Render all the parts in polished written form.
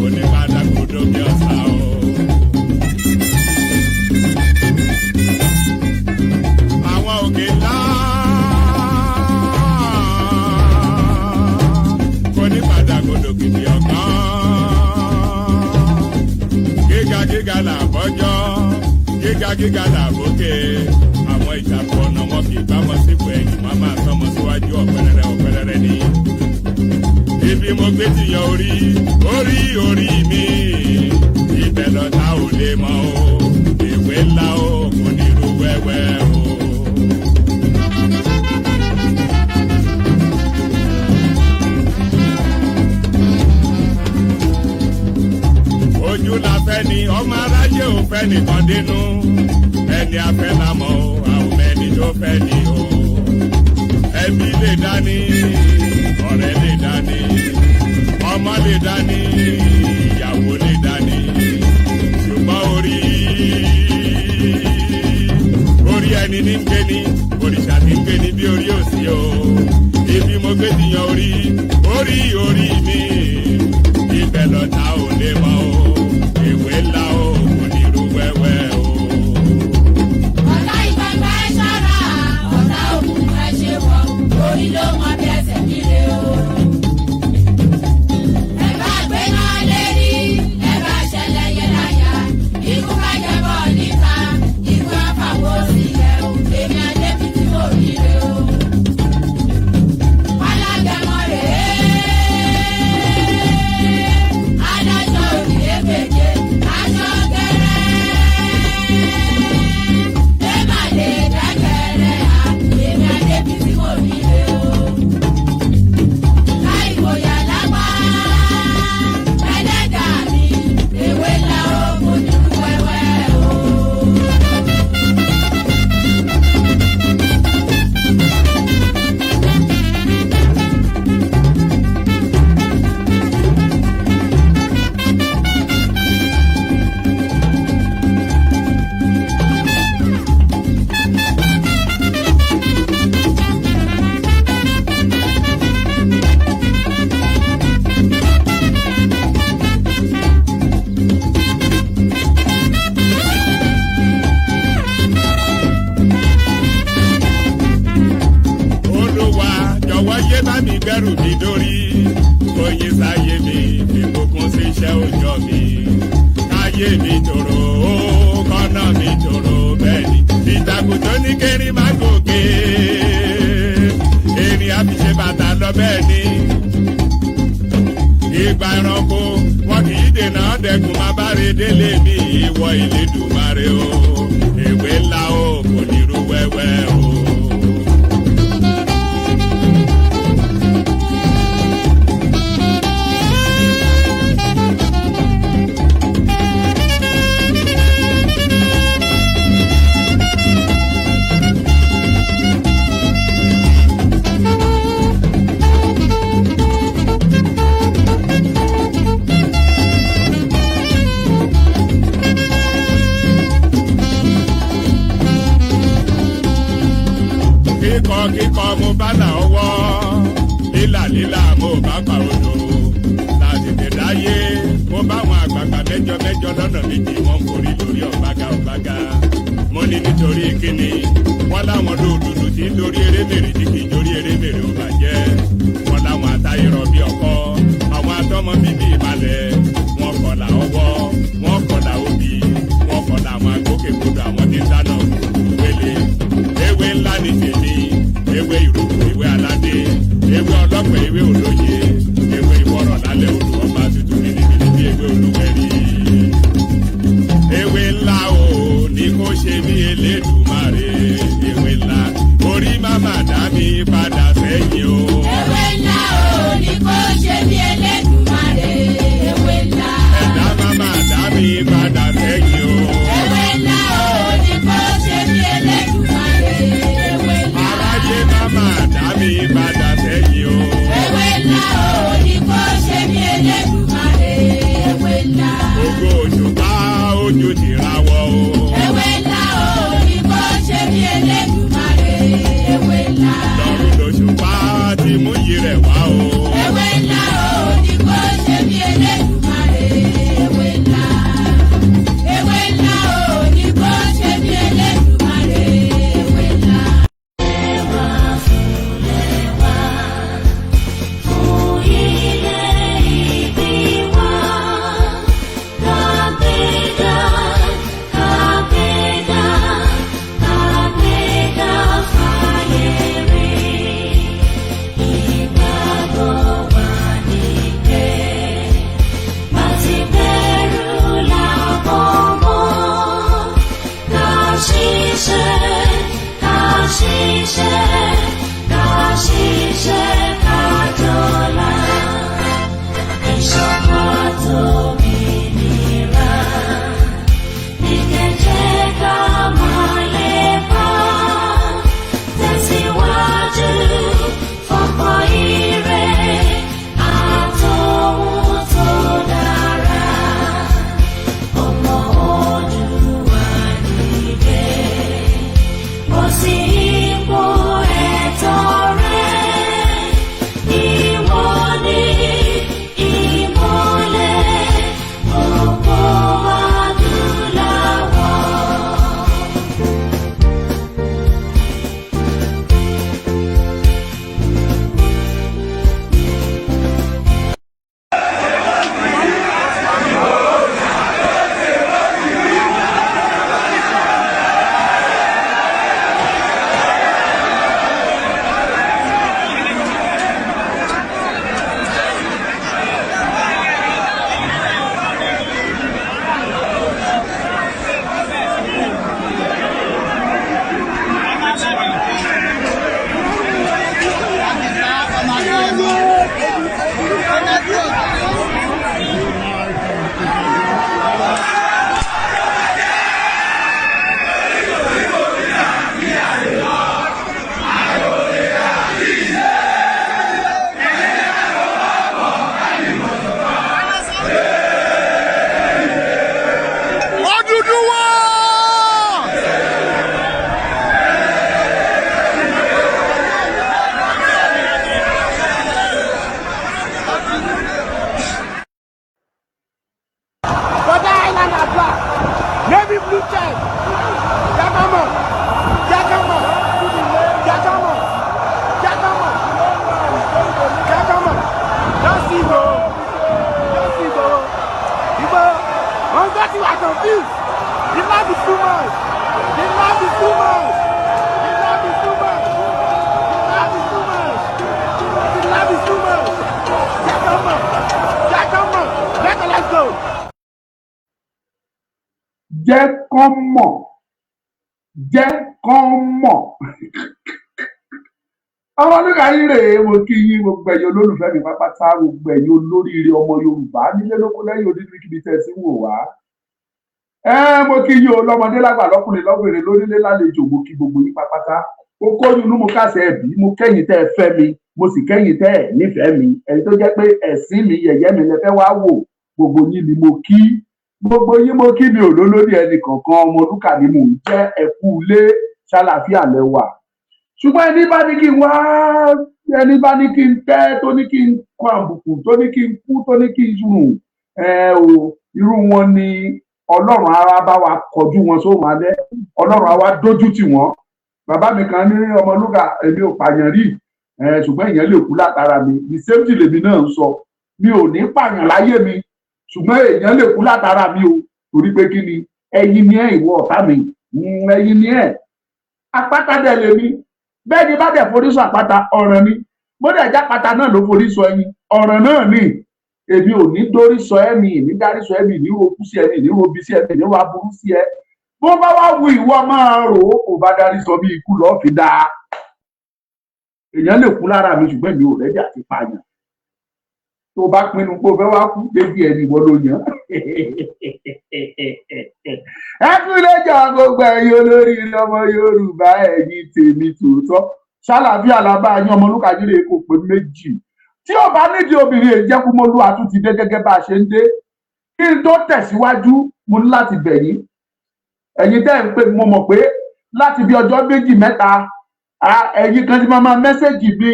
kò ní padà kúndó bí ọ̀sà o. àwọn òkè ńlá kò ní padà kúndó kìdí ọ̀kan. gíga là bọ́jọ́ gíga là bókè. àwọn ìjàpọ̀ ọ̀nà wọn kì í bá wọn sípò ẹ̀yìn wọn máa tọ́mọ síwájú ọ̀pẹ̀rẹ̀rẹ̀ ni. ibi mo gbé ti yan orí mi. ibẹ̀ lọ́ta ò lè mọ o. ìwé ńlá o kò ní irú wẹ́wẹ́ o. ojú la fẹ́ ni ọmọ aráyé ò fẹ́ nìkan dínú. ẹni afẹ́ la mọ̀ o àwọn ẹni tó fẹ́ ni o. ẹbí lè dání ọ̀rẹ́ lè dání ọmọ lè dání ìyàwó lè dání ṣùgbọ́n orí ẹni ní ń gbé ni òrìṣà ní ń gbé ni bí orí òsì o. ibi mo gbé ti yan orí mi. ibẹ̀ lọ́ta ò lè mọ o. ìwé ńlá o kò ní irú wẹ́wẹ́ o. ọ̀tá ìgbàgbà ẹ ṣọ́ra ọ̀tá òkùnkùn ẹ ṣe wọ̀ orí ló mọ bí ẹsẹ̀ nílé o. ẹ bá gbé náà lérí ẹ bá ṣẹlẹ̀ yẹ láyà ikú bá jẹ bọ̀ níta ikú àfàwọ̀ sílẹ̀ o èmi àdébí tí mo rí rè o. alágẹmọ rèé adájọ́ òrìlé méje aṣọ gẹrẹ ẹ má lè dágẹrẹ à èmi àdébí tí mo rí rè o. láìwòyà lápá ẹlẹ́dàá mi ewé ńlá o kò ní kú wẹ́wẹ́ o. Olúwa jọ̀wọ́ yé bá mi gbẹ́rù mi dórí. Oyin sáyé mi ìbùkún sí iṣẹ́ òòjọ́ mi. Káyé mi tòrò ó kọ́nà mi tòrò bẹ́ẹ̀ ni. Ìtàkùn tó ní kérin má gòkè. Erin àfiṣe bàtà lọ bẹ́ẹ̀ ni. Ìgbà ẹranko wọn kì í dènà dẹkùn má bá re délé mi. Ìwọ Ìlédùmarè o. Ìwé ńlá o kò ní irú wẹ́wẹ́ o. kíkọ mo bá là ọwọ́ lílà mo bá pa odò láti tẹ̀dáyé mo bá wọn àgbààgbà mẹ́jọ lọ́nà méjì wọ́n ń forí lórí ọ̀gbága mo ní nítorí kíni wọ́n láwọn lóòdùdù tí ń lórí erémèrè tí kì í lórí erémèrè ó bàjẹ́ wọ́n láwọn àtayérọ̀ bí ọkọ àwọn atọ́mọ bíbí ìbàlẹ̀ wọ́n kọlà ọwọ́ wọ́n kọlà òbí wọ́n kọlà àwọn agbókègbodò àwọn tí ń dáná wele ewé ńlá ní tèmi ewé ìrókò ewé aládé ewé ọlọ́pàá ewé olóye ewé ìwọ́rọ̀ lálẹ́ odò ọba tuntun níbi bí ewé olúwẹ̀rí. ewé ńlá o ní kó ṣe bí Elédùmarè ewé ńlá orí màmá dá mi padà sẹ́yìn o. ewé ńlá o ní kó ṣe bí Elédùmarè ewé ńlá. ẹ̀dá màmá dá mi padà sẹ́yìn o. ewé ńlá o ní kó ṣe bí Elédùmarè ewé ńlá. aráyé màmá dá mi padà sẹ́yìn o. ewé ńlá o ní kó ṣe bí Elédùmarè ewé ńlá. ògo òṣùpá ojú ti rawọ́ o. ewé ńlá o ní kó ṣe bí Elédùmarè ewé ńlá. lọ́run lóṣùpá ti mú yìí rẹ̀ wá o. ewé ńlá o ní kó ṣe bí Elédùmarè Jẹ́ kán mọ̀, jẹ́ kán mọ̀. Ọmọ Olúkà yín rèé, mo kí yín gbogbo ẹ̀yin olólùfẹ́ mi pápátá, gbogbo ẹ̀yin olóríire ọmọ Yorùbá nílé lóko lẹ́yìn odi níbi tẹ́ sí wò wá. Mo kí yín o lọ́mọdé lágbà lọ́kùnrin lọ́gbèrè lórílé lálejò, mo kí gbogbo yín pápátá. Ó kóyún inú mo kásẹ̀ ẹ̀bí, mo kẹ́yìn tẹ́ ẹ fẹ́ mi, mo sì kẹ́yìn tẹ́ ẹ nífẹ̀ẹ́ mi. Ẹni tó jẹ́ pé ẹ̀sìn mi yẹ̀yẹ́ mi lẹ fẹ́ wá wò, gbogbo yín ni mo kí. Gbogbo yín mo kí mi ò lólórí ẹnì kankan, Ọmọ Olúkà ni mò ń jẹ́, ẹ kú ilé ṣàlàáfíà lẹ́wà. Ṣùgbọ́n ẹni bá ní kí n wá, ẹni bá ní kí n tẹ́, tó ní kí n kọ àbùkù, tó ní kí n kú, tó ní kí n sùn, irú wọn ni Ọlọ́run á bá wa kọjú wọn sóhun alẹ́, Ọlọ́run á wá dójú tì wọ́n. Bàbá mi kan ní Ọmọ Olúkà, èmi ò pààyàn rí, ṣùgbọ́n èèyàn lè kú látara mi. The same thing lèmi náà ń sọ, mi ò ní pààyàn láyé mi, ṣùgbọ́n èèyàn lè kú látara mi o, torí pé kí ni ẹ̀yin ni ẹ ìwọ ọ̀tá mi, ẹ̀yin ni ẹ. Àpáta dẹ̀ lèmi, bẹ́ẹ̀ ni bá dẹ̀ forí sọ àpáta ọ̀ràn ni, bó dẹ̀ já pátá náà ló forí sọ ẹyin ọ̀ràn náà ni. Èmi ò ní dórí sọ ẹ̀mí, èmi dárí sọ ẹ̀mí, ní ro kú sí ẹ̀mí, ní ro bí sí ẹ̀mí, ní ro aburú sí ẹ. Bó bá wá wu ìwọ máa rò ó, kò bá dárí sọ bí ikú lọ́ọ́ fi dáa. Èèyàn lè kú lára mi, ṣùgbọ́n mi ò rẹ́dí àti pààyàn. Tó bá pinnu pé o fẹ́ wá kú, débi ẹni ìwọ ló yàn. Ẹ kú lẹ́jọ́ gbogbo ẹ̀yin olóríire ọmọ Yorùbá, ẹ̀yin tèmi tòótọ́. Ṣàlàáfíà làbá yín, Ọmọ Olúkà yín rèé kò pé méjì. Tí ò bá nídìí obìnrin èjẹkúmọlú àtúntì dé gẹ́gẹ́ bá a ṣe ń dé. Kí n tó tẹ̀síwájú, mo ní láti bẹ̀ yín. Ẹ̀yin tẹ́ ń pè, mo mọ̀ pé láti bí ọjọ́ méjì mẹ́ta, ẹ̀yin kan ti máa mẹ́sẹ̀gì mi,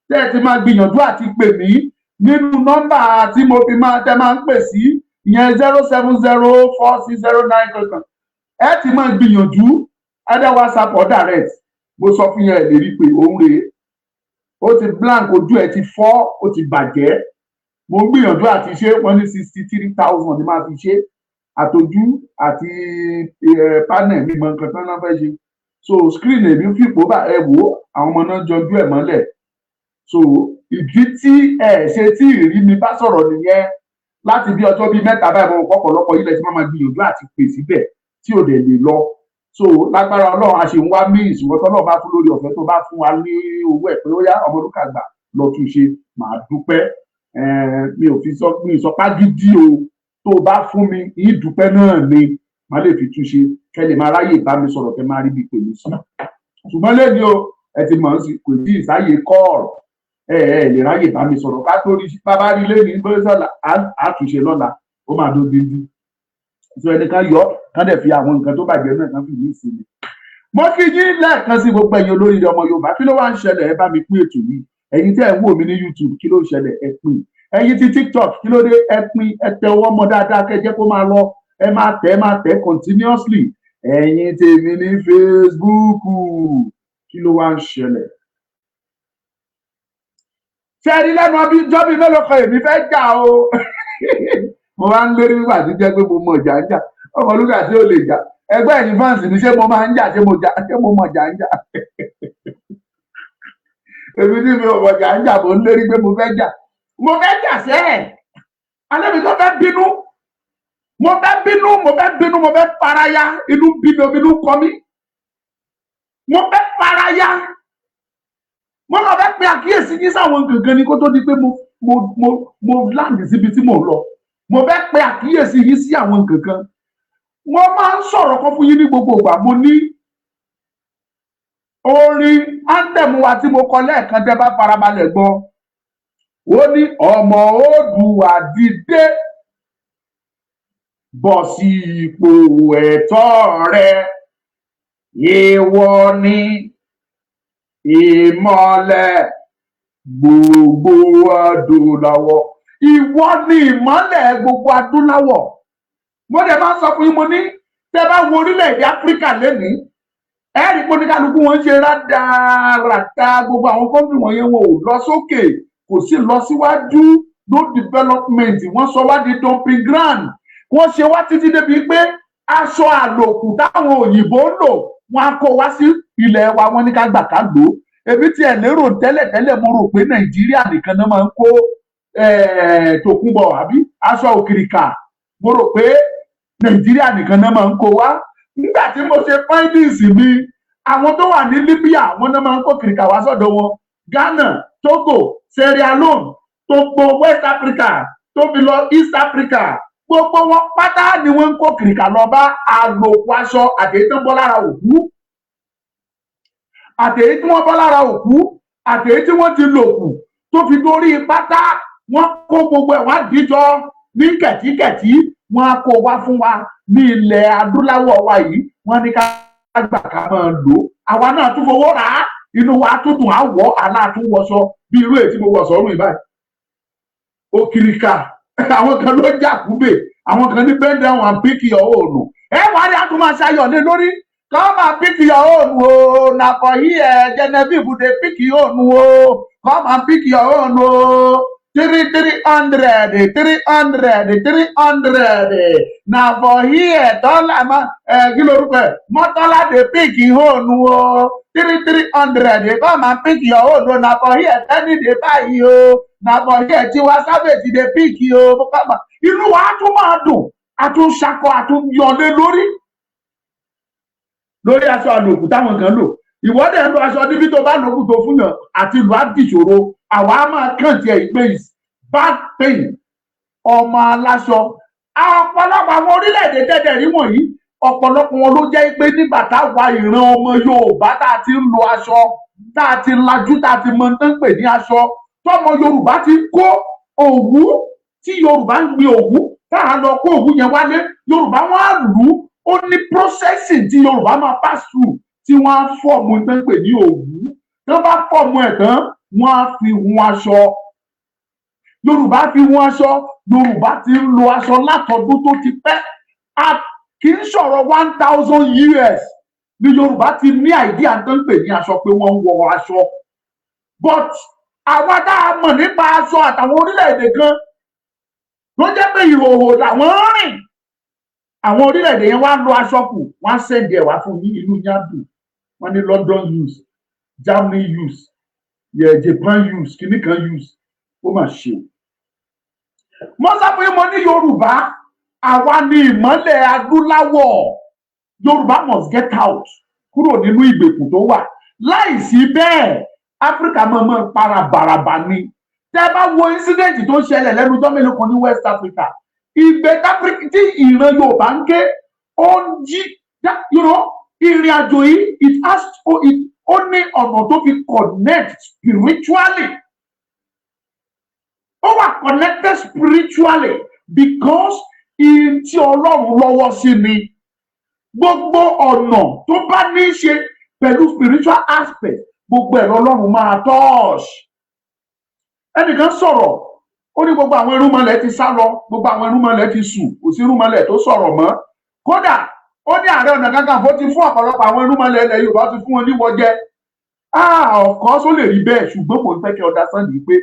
tẹ́ ẹ ti máa gbìyànjú àti pè mí nínú nọ́mbà tí mo fi tẹ́ máa ń pè sí, ìyẹn 0704609 kankan. Ẹ ti máa gbìyànjú either WhatsApp or direct. Mo sọ fún yẹn lè rí pé òun rèé, ó ti blank, ojú ẹ ti fọ́, ó ti bàjẹ́. Mo ń gbìyànjú àti ṣe, wọ́n ní 63,000 ni máa fi ṣe, àtọjú àti panel mi mọ nǹkan tán náà fẹ́ ṣe. So screen èmi ń fìpó bá ẹ wò, àwọn ọmọ náà jọjú ẹ̀ mọ́lẹ̀. So ìdí tí ẹ ṣe tí ìrí mi bá sọ̀rọ̀ nìyẹn. Láti bí ọjọ́ bíi mẹ́ta báyìí, mo ọ̀pọ̀lọpọ̀ ilẹ̀ tí wọ́n máa gbìyànjú àti pè síbẹ̀ tí ò dẹ̀ lè lọ. so lágbára Ọlọ́run a ṣe ń wá míìs ìwọ tọ́lọ́run bá fún lórí ọ̀fẹ́ tó bá fún wa ní owó ẹ̀ pé ó yá Ọmọlúkà gbà lọ tún ṣe màá dúpẹ́ mi ò fi sọ pagídí o tó bá fún mi ìdúpẹ́ náà ni màá lè fi tún ṣe kẹ́lẹ̀ máa ráyè bá mi sọ̀rọ̀ kẹ́ máa rí bí pèmí sí ṣùgbọ́n lẹ́ni o ẹ ti mọ̀ sí kò tí ì sáyè kọ́ọ̀rọ̀ lè ráyè bá mi sọ̀rọ̀ ká tó rí bàbá rí lẹ́ni bọ́sọ̀lá àtúnṣe lọ́la ó máa dó dídú sọ ẹnìkan yọ kán dẹ̀ fi àwọn nǹkan tó bàjẹ́ náà kán fi ní ìsinmi. mo kí yín lẹ́ẹ̀kan sí gbogbo ẹ̀yin olóríire ọmọ Yorùbá kí ló wá ń ṣẹlẹ̀ ẹ bá mi pín ètò yìí ẹ̀yin tẹ́ ẹ̀ ń wò mí ní YouTube kí ló ń ṣẹlẹ̀ ẹ pín ẹ̀yin ti TikTok kí ló dé ẹ pín ẹ tẹ ọwọ́ mọ́ dáadáa kẹ́ jẹ́ kó máa lọ ẹ máa tẹ̀ continuously ẹ̀yin tèmi ní Facebook kí ló wá ń ṣẹlẹ̀. ṣẹ́ẹ̀rí lẹ́nu ọbí jọ́bí mélòó kan èmi fẹ́ jà o mo máa ń lérí nígbà tí jẹ́ pé mo mọ̀ jà ń jà Ọmọlúkà tí ó lè jà ẹgbẹ́ ẹ̀yin fáǹsì ni ṣé mo máa ń jà ṣé mo mọ̀ jà ń jà èmi tí mi ò mọ̀ jà ń jà mo ń lérí pé mo fẹ́ jà sẹ́ẹ̀ alẹ́ mi tó fẹ́ bínú mo fẹ́ paraya inú bínú inú kọ mí mo fẹ́ paraya mo lọ fẹ́ pe àkíyèsí yín sáwọn gangan ni kó tó di pé mo láǹdì síbi tí mò ń lọ mo fẹ́ pe àkíyèsí yín sí àwọn gangan mo máa ń sọ̀rọ̀ kan fún yín ní gbogbo ìgbà mo ní orin anthem wa tí mo kọ lẹ́ẹ̀kan tẹ́ bá farabalẹ̀ gbọ́ ó ní ọmọ Oòduà dìde bọ́ sí ipò ẹ̀tọ́ rẹ ìwọ ni ìmọ́lẹ̀ gbogbo adúláwọ̀ ìwọ ni ìmọ́lẹ̀ gbogbo adúláwọ̀ mo dẹ̀ máa ń sọ fún yín mo ní tẹ́ bá wo orílẹ̀-èdè Áfíríkà lénìí ẹ̀rí pé oníkálukú wọn ń ṣe rádaràda gbogbo àwọn gómìnà wọ̀nyẹn wọn ò lọ sókè kò sí lọ síwájú no development wọ́n sọ wá di dumping ground wọ́n ṣe wá títí débi pé aṣọ àlòkù táwọn òyìnbó ń lò wọ́n á kó wá sí ilẹ̀ wa wọ́n ní ká gbà ká lò ó ebi tí ẹ lérò tẹ́lẹ̀tẹ́lẹ̀ mo rò pé Nàìjíríà nìkan náà máa ń kó tòkunbọ̀ àbí aṣọ òkìrìkà mo rò pé Nàìjíríà nìkan náà máa ń kó wá nígbà tí mo ṣe findings mi àwọn tó wà ní Libya wọ́n náà máa ń kó kìrìkà wá sọ́dọ̀ wọn Ghana Togo Sierra Leone tó gbọ́ West Africa tó fi lọ East Africa gbogbo wọn pátá ni wọ́n ń kó kìrìkà lọ bá àlòkù aṣọ àtẹ̀yí tó ń bọ́ lára òkú àtẹ̀yí tí wọ́n bọ́ lára òkú àtẹ̀yí tí wọ́n ti lòkù tó fi dórí pátá wọ́n kó gbogbo ẹ̀ wá díjọ ní kẹ̀tíkẹ̀tí wọ́n á kó wá fún wa ní ilẹ̀ adúláwọ̀ wa yìí wọ́n ní ká gbà ká máa lò àwa náà tún fowó rà á inú wa tún dùn á wọ̀ aláàtúnwọṣọ bí irú èyí tí mo wọ̀ sọ́rùn ìbáyìí òkìrìkà àwọn kan ló jà kúbè àwọn kan ní bend down and pick your own ẹ wà ní àtúmọ̀ ṣayọ̀ lé lórí come and pick your own o na for here Genevieve dey pick your own o come and pick your own o 300 na for here tọ́lá kí lorúkọ ẹ̀ mọ́tọ́lá dey pick your own o 300 come and pick your own o na for here tẹ́ni dey buy o na for here Tiwa Savage dey pick o kọ́mà inú wa tún máa dùn àtúnṣakọ àtúnyọlé lórí aṣọ àlòkù táwọn kan lò ìwọ́dẹ ń lo aṣọ níbi tó bá lòkù tó fún yàn àti ìlú àdìṣòro àwa á máa kàn tiẹ̀ ìpè back pain ọmọ aláṣọ ọ̀pọ̀lọpọ̀ àwọn orílẹ̀-èdè dẹ́dẹ̀ rí wọ̀nyí ọ̀pọ̀lọpọ̀ wọn ló jẹ́ pé nígbà táwa ìran ọmọ Yorùbá tá a ti ń lo aṣọ tá a ti lajú tá a ti mọ tán pè ní aṣọ tọmọ Yorùbá ti kó òwú tí Yorùbá ń gbin òwú tá a lọ kó òwú yẹn wálé Yorùbá wọn á lù ú ó ní processing tí Yorùbá máa pass through tí wọ́n á fọ́ọ̀mù tán pè ní òwú tí wọ́n bá fọ́ọ̀mù ẹ̀ tán wọ́n á fi hun aṣọ Yorùbá fi hun aṣọ Yorùbá ti ń lo aṣọ látọdún tó ti pẹ́ kì í sọ̀rọ̀ 1000 years ni Yorùbá ti ní àìdíà tó ń pè ní aṣọ pé wọ́n ń wọ aṣọ but àwa tá a mọ̀ nípa aṣọ àtàwọn orílẹ̀-èdè kan ló jẹ́ pé ìhòòhò làwọn rìn àwọn orílẹ̀-èdè yẹn wá lo aṣọ kù wọ́n á sẹ́ndì ẹ̀ wá fún ní ìlú yadu wọ́n ní London use Germany use Japan use kìnnìkan use ó mà ṣe mo sọ pé mo ní Yorùbá àwa ni ìmọ́lẹ̀ adúláwọ̀ Yorùbá must get out kúrò nínú ìgbèkùn tó wà. Láìsí bẹ́ẹ̀ Áfíríkà mọ̀ọ́mọ̀ para bàràbà ni. Tẹ́ bá wo incident tó ṣẹlẹ̀ lẹ́nu ọjọ́ mélòó kan ní West Africa, ìgbẹ́ tí ìran Yorùbá ń ké ó ń jí, ìrìn àjò yìí ó ní ọ̀nà tó fi connect spiritually. Ó wà connected spiritually because tí Ọlọ́run lọ́wọ́ sí ni. Gbogbo ọ̀nà tó bá ní í ṣe pẹ̀lú spiritual aspect gbogbo ẹ̀rọ Ọlọ́run máa touch. Ẹnìkan sọ̀rọ̀ ó ní gbogbo àwọn irúnmọlẹ̀ ti sá lọ, gbogbo àwọn irúnmọlẹ̀ ti sùn, kò sí irúnmọlẹ̀ tó sọ̀rọ̀ mọ́. Kódà ó ní Ààrẹ Ọ̀nà Kakanfò ti fún ọ̀pọ̀lọpọ̀ àwọn irúnmọlẹ̀ ilẹ̀ Yorùbá ti fún wọn níwọ̀ jẹ. Of course ó lè rí bẹ́ẹ̀, ṣùgbọ́n mo fẹ́ kí understand yìí pé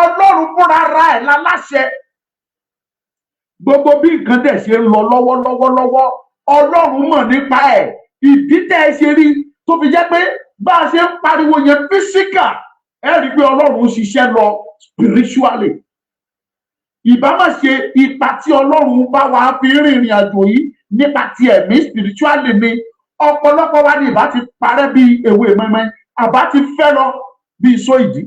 Ọlọ́run fúnra ra ẹ̀ láláṣẹ. Gbogbo bí nǹkan dẹ̀ ṣe ń lọ lọ́wọ́lọ́wọ́ Ọlọ́run mọ̀ nípa ẹ̀. Ìdí tẹ́ ẹ ṣe rí tó fi jẹ́ pé bá a ṣe ń pariwo yẹn physical, ẹ rí i pé Ọlọ́run ń ṣiṣẹ́ lọ spiritually. Ìbá má ṣe ipa tí Ọlọ́run bá wa fi rìnrìn àjò yìí nípa ti ẹ̀mí spiritually ni ọ̀pọ̀lọpọ̀ wa ní ìbá ti parẹ́ bí ewé mẹ́mẹ́, àbá ti fẹ́ lọ bí iṣó ìdí.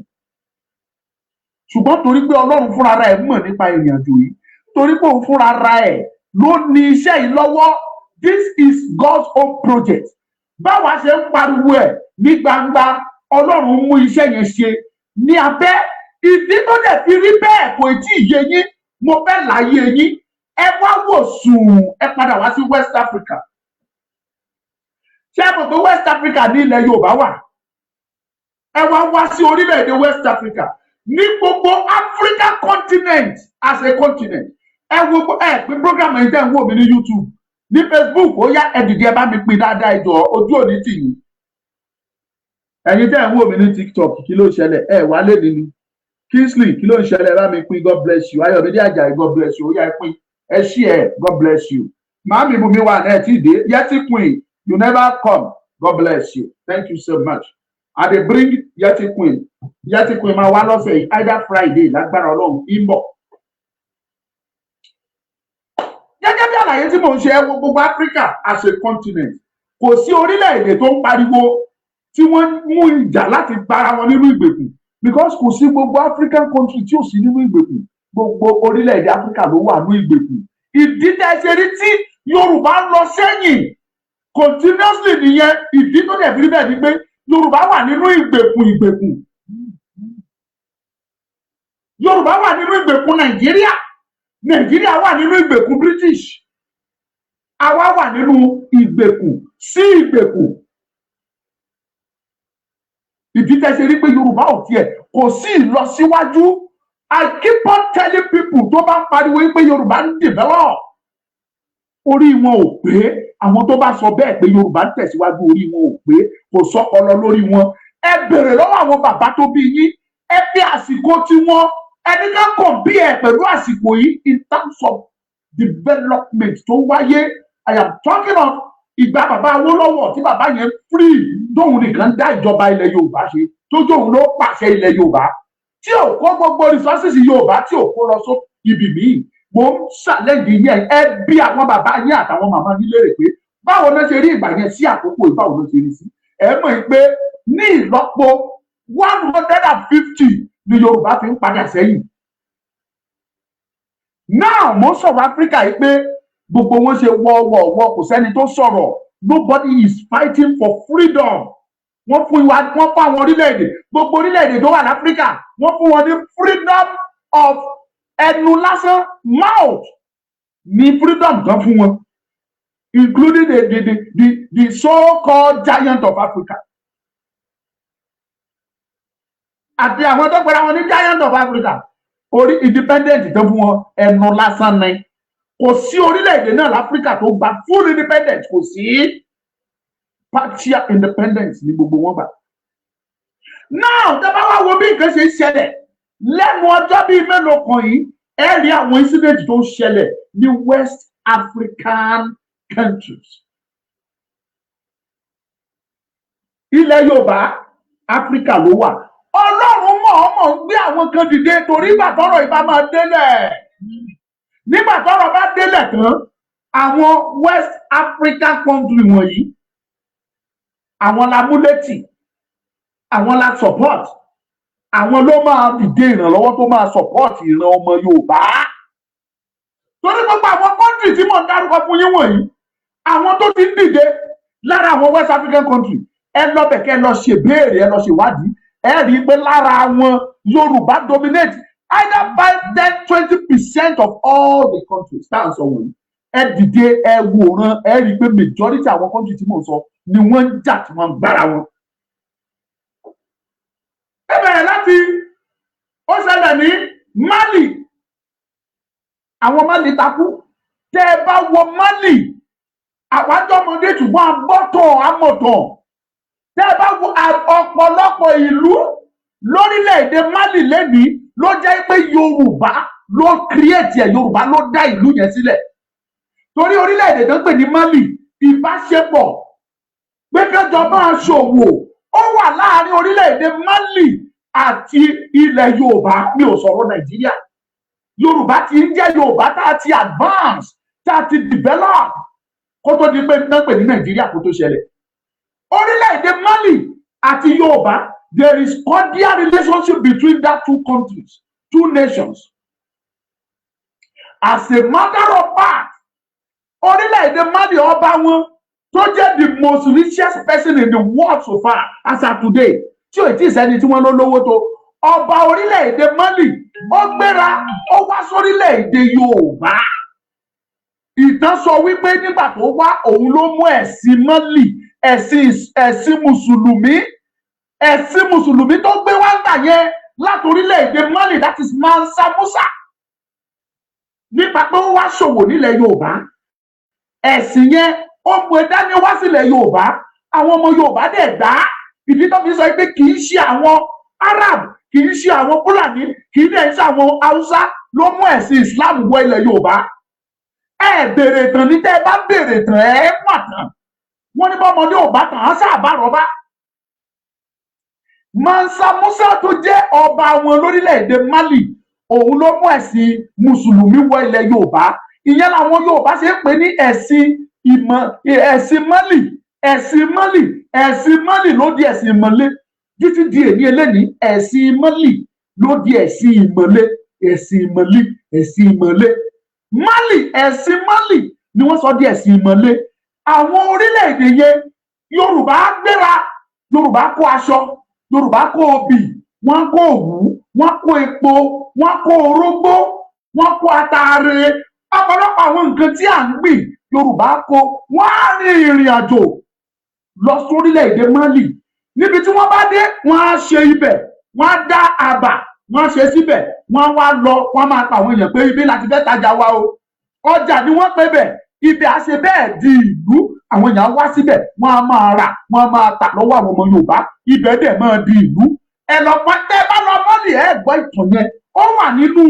Ṣùgbọ́n torí pé Ọlọ́run fúnra ra ẹ̀ mọ̀ nípa ìrìn àjò yìí, torí pé òun fúnra ra ẹ̀ ló ní iṣẹ́ yìí lọ́wọ́. This is God's own project. Báwa ṣe ń pariwo ẹ̀ ní gbangba, Ọlọ́run mú iṣẹ́ yẹn ṣe ní abẹ́. Ìdí tó dẹ̀ fi rí bẹ́ẹ̀ kò tí ì yé yín, mo fẹ́ láyé yín. Ẹ wá wò sùn, ẹ padà wá sí West Africa. Ṣé ẹ mọ̀ pé West Africa ní ilẹ̀ Yorùbá wà? Ẹ wá sí orílẹ̀-èdè West Africa. Ní gbogbo African continent as a continent. Ẹ wo pé program ẹ̀ ń tẹ̀ ń wò mí ní YouTube, ní Facebook, ó yá ẹ dìde ẹ bá mi pín dáadáa ìjọ ojú òní tì yín. Ẹ̀yin tẹ̀ ń wò mí ní TikTok, kí ló ṣẹlẹ̀? Ẹ wá lé nínú Kingsley, kí ló ń ṣẹlẹ̀? Bá mi pín, God bless you. Ayọ̀mídé Àjàyí, God bless you. Ó yá ẹ pín, ẹ share, God bless you. Màámi Bùnmi wà náà tí dé, Yẹtí Queen, you never come, God bless you. Thank you so much. I dey bring Yẹtí Queen. Yẹtí Queen máa wá lọ́sẹ̀ yìí, either Friday lágbára Ọlọ́run ìmọ̀. Gẹ́gẹ́ bí àlàyé tí mò ń ṣe ẹ wo gbogbo Africa as a continent, kò sí orílẹ̀-èdè tó ń pariwo tí wọ́n mú ìjà láti para wọn nínú ìgbèkùn, because kò sí gbogbo African country tí ò sí nínú ìgbèkùn. Gbogbo orílẹ̀-èdè Africa ló wà ní ìgbèkùn. Ìdí tẹ́ ṣe rí tí Yorùbá ń lọ sẹ́yìn continuously nìyẹn. Ìdí tó dẹ̀ fi rí bẹ́ẹ̀ ni pé Yorùbá wà nínú ìgbèkùn. Yorùbá wà nínú ìgbèkùn Nàìjíríà. Nàìjíríà wà nínú ìgbèkùn British. Àwa wà nínú ìgbèkùn sí ìgbèkùn. Ìdí tẹ́ ṣe rí pé Yorùbá ò tiẹ̀ kò sí ìlọsíwájú. I keep on telling people tó bá pariwo pé Yorùbá ń develop, orí wọn ò pé. Àwọn tó bá sọ bẹ́ẹ̀ pé Yorùbá ń tẹ̀síwájú, orí wọn ò pé, kò sọ́pọlọ lórí wọn. Ẹ bèrè lọ́wọ́ àwọn bàbá tó bí yín, ẹ fi àsìkò tí wọ́n ẹni ká compare pẹ̀lú àsìkò yìí in terms of development tó wáyé. I am talking of ìgbà bàbá Awólọ́wọ̀ tí bàbá yẹn free tóun nìkan dá ìjọba ilẹ̀ Yorùbá ṣe, tó tóun ló pàṣẹ ilẹ̀ Yorùbá, tí ò kó gbogbo resources Yorùbá tí ò kó lọ só ibi míì. Mo ń ṣàlẹ́yìn yẹn, ẹ bí àwọn bàbá yín àtàwọn màmá yín lérè pé báwo ló ṣe rí ìgbà yẹn sí àkókò ìbáwo ló ṣe rí sí. Ẹ mọ̀ pé ní ìlọ́po 150 ni Yorùbá fi ń padà sẹ́yìn. Now mo sọ̀rọ̀ Africa yìí pé gbogbo wọn ṣe wọ́ kò sẹ́ni tó sọ̀rọ̀. Nobody is fighting for freedom. Wọ́n fún àwọn orílẹ̀-èdè, gbogbo orílẹ̀-èdè tó wà ní Africa, wọ́n fún wọn ní freedom of ẹnu lásán, mouth ní freedom kan fún wọn, including the so-called giant of Africa. Àti àwọn tó pẹ̀lú àwọn ní giant of Africa, orí independent tó fún wọn ẹnu lásán ni. Kò sí orílẹ̀-èdè náà l'Áfíríkà tó gba full independence, kò sí partial independence ní gbogbo wọn gbà. Now tẹ́ bá wá wo bí nǹkan ṣe ń ṣẹlẹ̀ lẹ́nu ọjọ́ bíi mélòó kan yìí, ẹ rí àwọn incident tó ń ṣẹlẹ̀ ní West African countries. Ilẹ̀ Yorùbá Áfíríkà ló wà. Ọlọ́run mọ̀ọ́mọ̀ ń gbé àwọn kan dìde torí ìgbà tọ́rọ̀ ìbá máa délẹ̀. Nígbà tọ́rọ̀ bá délẹ̀ tán, àwọn West African country wọ̀nyí àwọn la mú létí, àwọn la support, àwọn ló máa dìde ìrànlọ́wọ́ tó máa support ìran ọmọ Yorùbá. Torí gbogbo àwọn country tí mò ń dárúkọ fún yín wọ̀nyí, àwọn tó ti ń dìde lára àwọn West African country, ẹ lọ bẹ̀ kẹ́ lọ ṣèbéèrè, ẹ lọ ṣèwádìí, ẹ rí i pé lára àwọn Yorùbá dominate either 5, 10, 20% of all the countries tá à ń sọ wọ̀nyí. Ẹ dìde, ẹ wòran, ẹ rí i pé majority àwọn country tí mò ń sọ ni wọ́n ń jà tí wọ́n ń gbára wọn. Ẹ bẹ̀rẹ̀ láti ó ṣẹlẹ̀ ní Mali, àwọn Mali takú. Tẹ́ ẹ bá wo Mali, àwọn àjọmọdé ṣùgbọ́n agbọ́tàn amọ̀tàn. Tẹ́ ẹ bá wo ọ̀pọ̀lọpọ̀ ìlú lórílẹ̀‐èdè Mali lẹ́nìí ló jẹ́ pé Yorùbá ló create ẹ̀, Yorùbá ló dá ìlú yẹn sílẹ̀. Torí orílẹ̀‐èdè tó ń pè ní Mali, ìbáṣepọ̀ pé kẹjọ máa ṣòwò ó wà láàrin orílẹ̀‐èdè Mali àti ilẹ̀ Yorùbá. Mi ò sọ̀rọ̀ Nàìjíríà. Yorùbá ti ń jẹ́ Yorùbá tá a ti advance, tá a ti develop kó tó di pé náà pè ní Nàìjíríà kó tó ṣẹlẹ̀. Orílẹ̀-èdè Mali àti Yorùbá, there is cordial relationship between that two countries, two nations. As a matter of fact, orílẹ̀-èdè Mali ọba wọn tó jẹ́ the most richest person in the world so far as of today, tí ò tí ì sẹ́ni tí wọ́n ló lówó tó, ọba orílẹ̀-èdè Mali ó gbéra ó wá sórílẹ̀-èdè Yorùbá. Ìtàn sọ wípé nígbà tó wá òun ló mú ẹ̀sìn Mali, ẹ̀sìn mùsùlùmí tó gbé wá gbà yẹn láti orílẹ̀-èdè Mali, that is Mansa Musa. Nípa pé ó wá ṣòwò nílẹ̀ Yorùbá, ẹ̀sìn yẹn ó mú ẹ dání wá sílẹ̀ Yorùbá. Àwọn ọmọ Yorùbá dẹ̀ gbà á. Ìdí tó fi sọ pé kì í ṣe àwọn Arab, kì í ṣe àwọn Fúlàní, kì í dẹ̀ ṣe àwọn Haúsá ló mú ẹ̀sìn Islam wọ ilẹ̀ Yorùbá. Ẹ bèrè tán ní tẹ́ ẹ bá bèrè tán ẹ mọ̀ tán. Wọ́n ní bọ́mọdé ò bá tàn án sáàbà rọ́bá. Mansa Musa tó jẹ́ ọba wọn lórílẹ̀‐èdè Mali, òun ló mú ẹ̀sìn mùsùlùmí wọ ilẹ̀ Yorùbá. Ìyẹn làwọn Yorùbá ṣe ń pè ní ẹ̀sìn Mali. Ẹ̀sìn Mali ló di ẹ̀sìn ìmọ̀le. Títí di èní eléyìí, ẹ̀sìn Mali ló di ẹ̀sìn ìmọ̀le. Mali, ẹ̀sìn Mali ni wọ́n sọ di ẹ̀sìn ìmọ̀le. Àwọn orílẹ̀-èdè yẹn, Yorùbá gbéra, Yorùbá kó aṣọ, Yorùbá kó obì, wọ́n kó òwú, wọ́n kó epo, wọ́n kó orógbó, wọ́n kó ataare, ọ̀pọ̀lọpọ̀ àwọn nǹkan tí à ń gbìn Yorùbá kó. Wọ́n á rin ìrìn àjò lọ sórílẹ̀-èdè Mali. Níbi tí wọ́n bá dé, wọ́n á ṣe ibẹ̀, wọ́n á dá àbà, wọ́n á ṣe síbẹ̀, wọ́n wá lọ, wọ́n máa pa àwọn èèyàn pé ibi láti fẹ́ tajà wa o. Ọjà ni wọ́n pè bẹ̀, ibẹ̀ á ṣe bẹ́ẹ̀ di ìlú. Àwọn èèyàn wá síbẹ̀, wọ́n á máa rà, wọ́n á máa tà lọ́wọ́ àwọn ọmọ Yorùbá. Ibẹ̀ dẹ̀ máa di ìlú. Ẹ lọ pọn tẹ́ bá lọ Mali, ẹ gbọ́ ìtàn yẹn. Ó wà nínú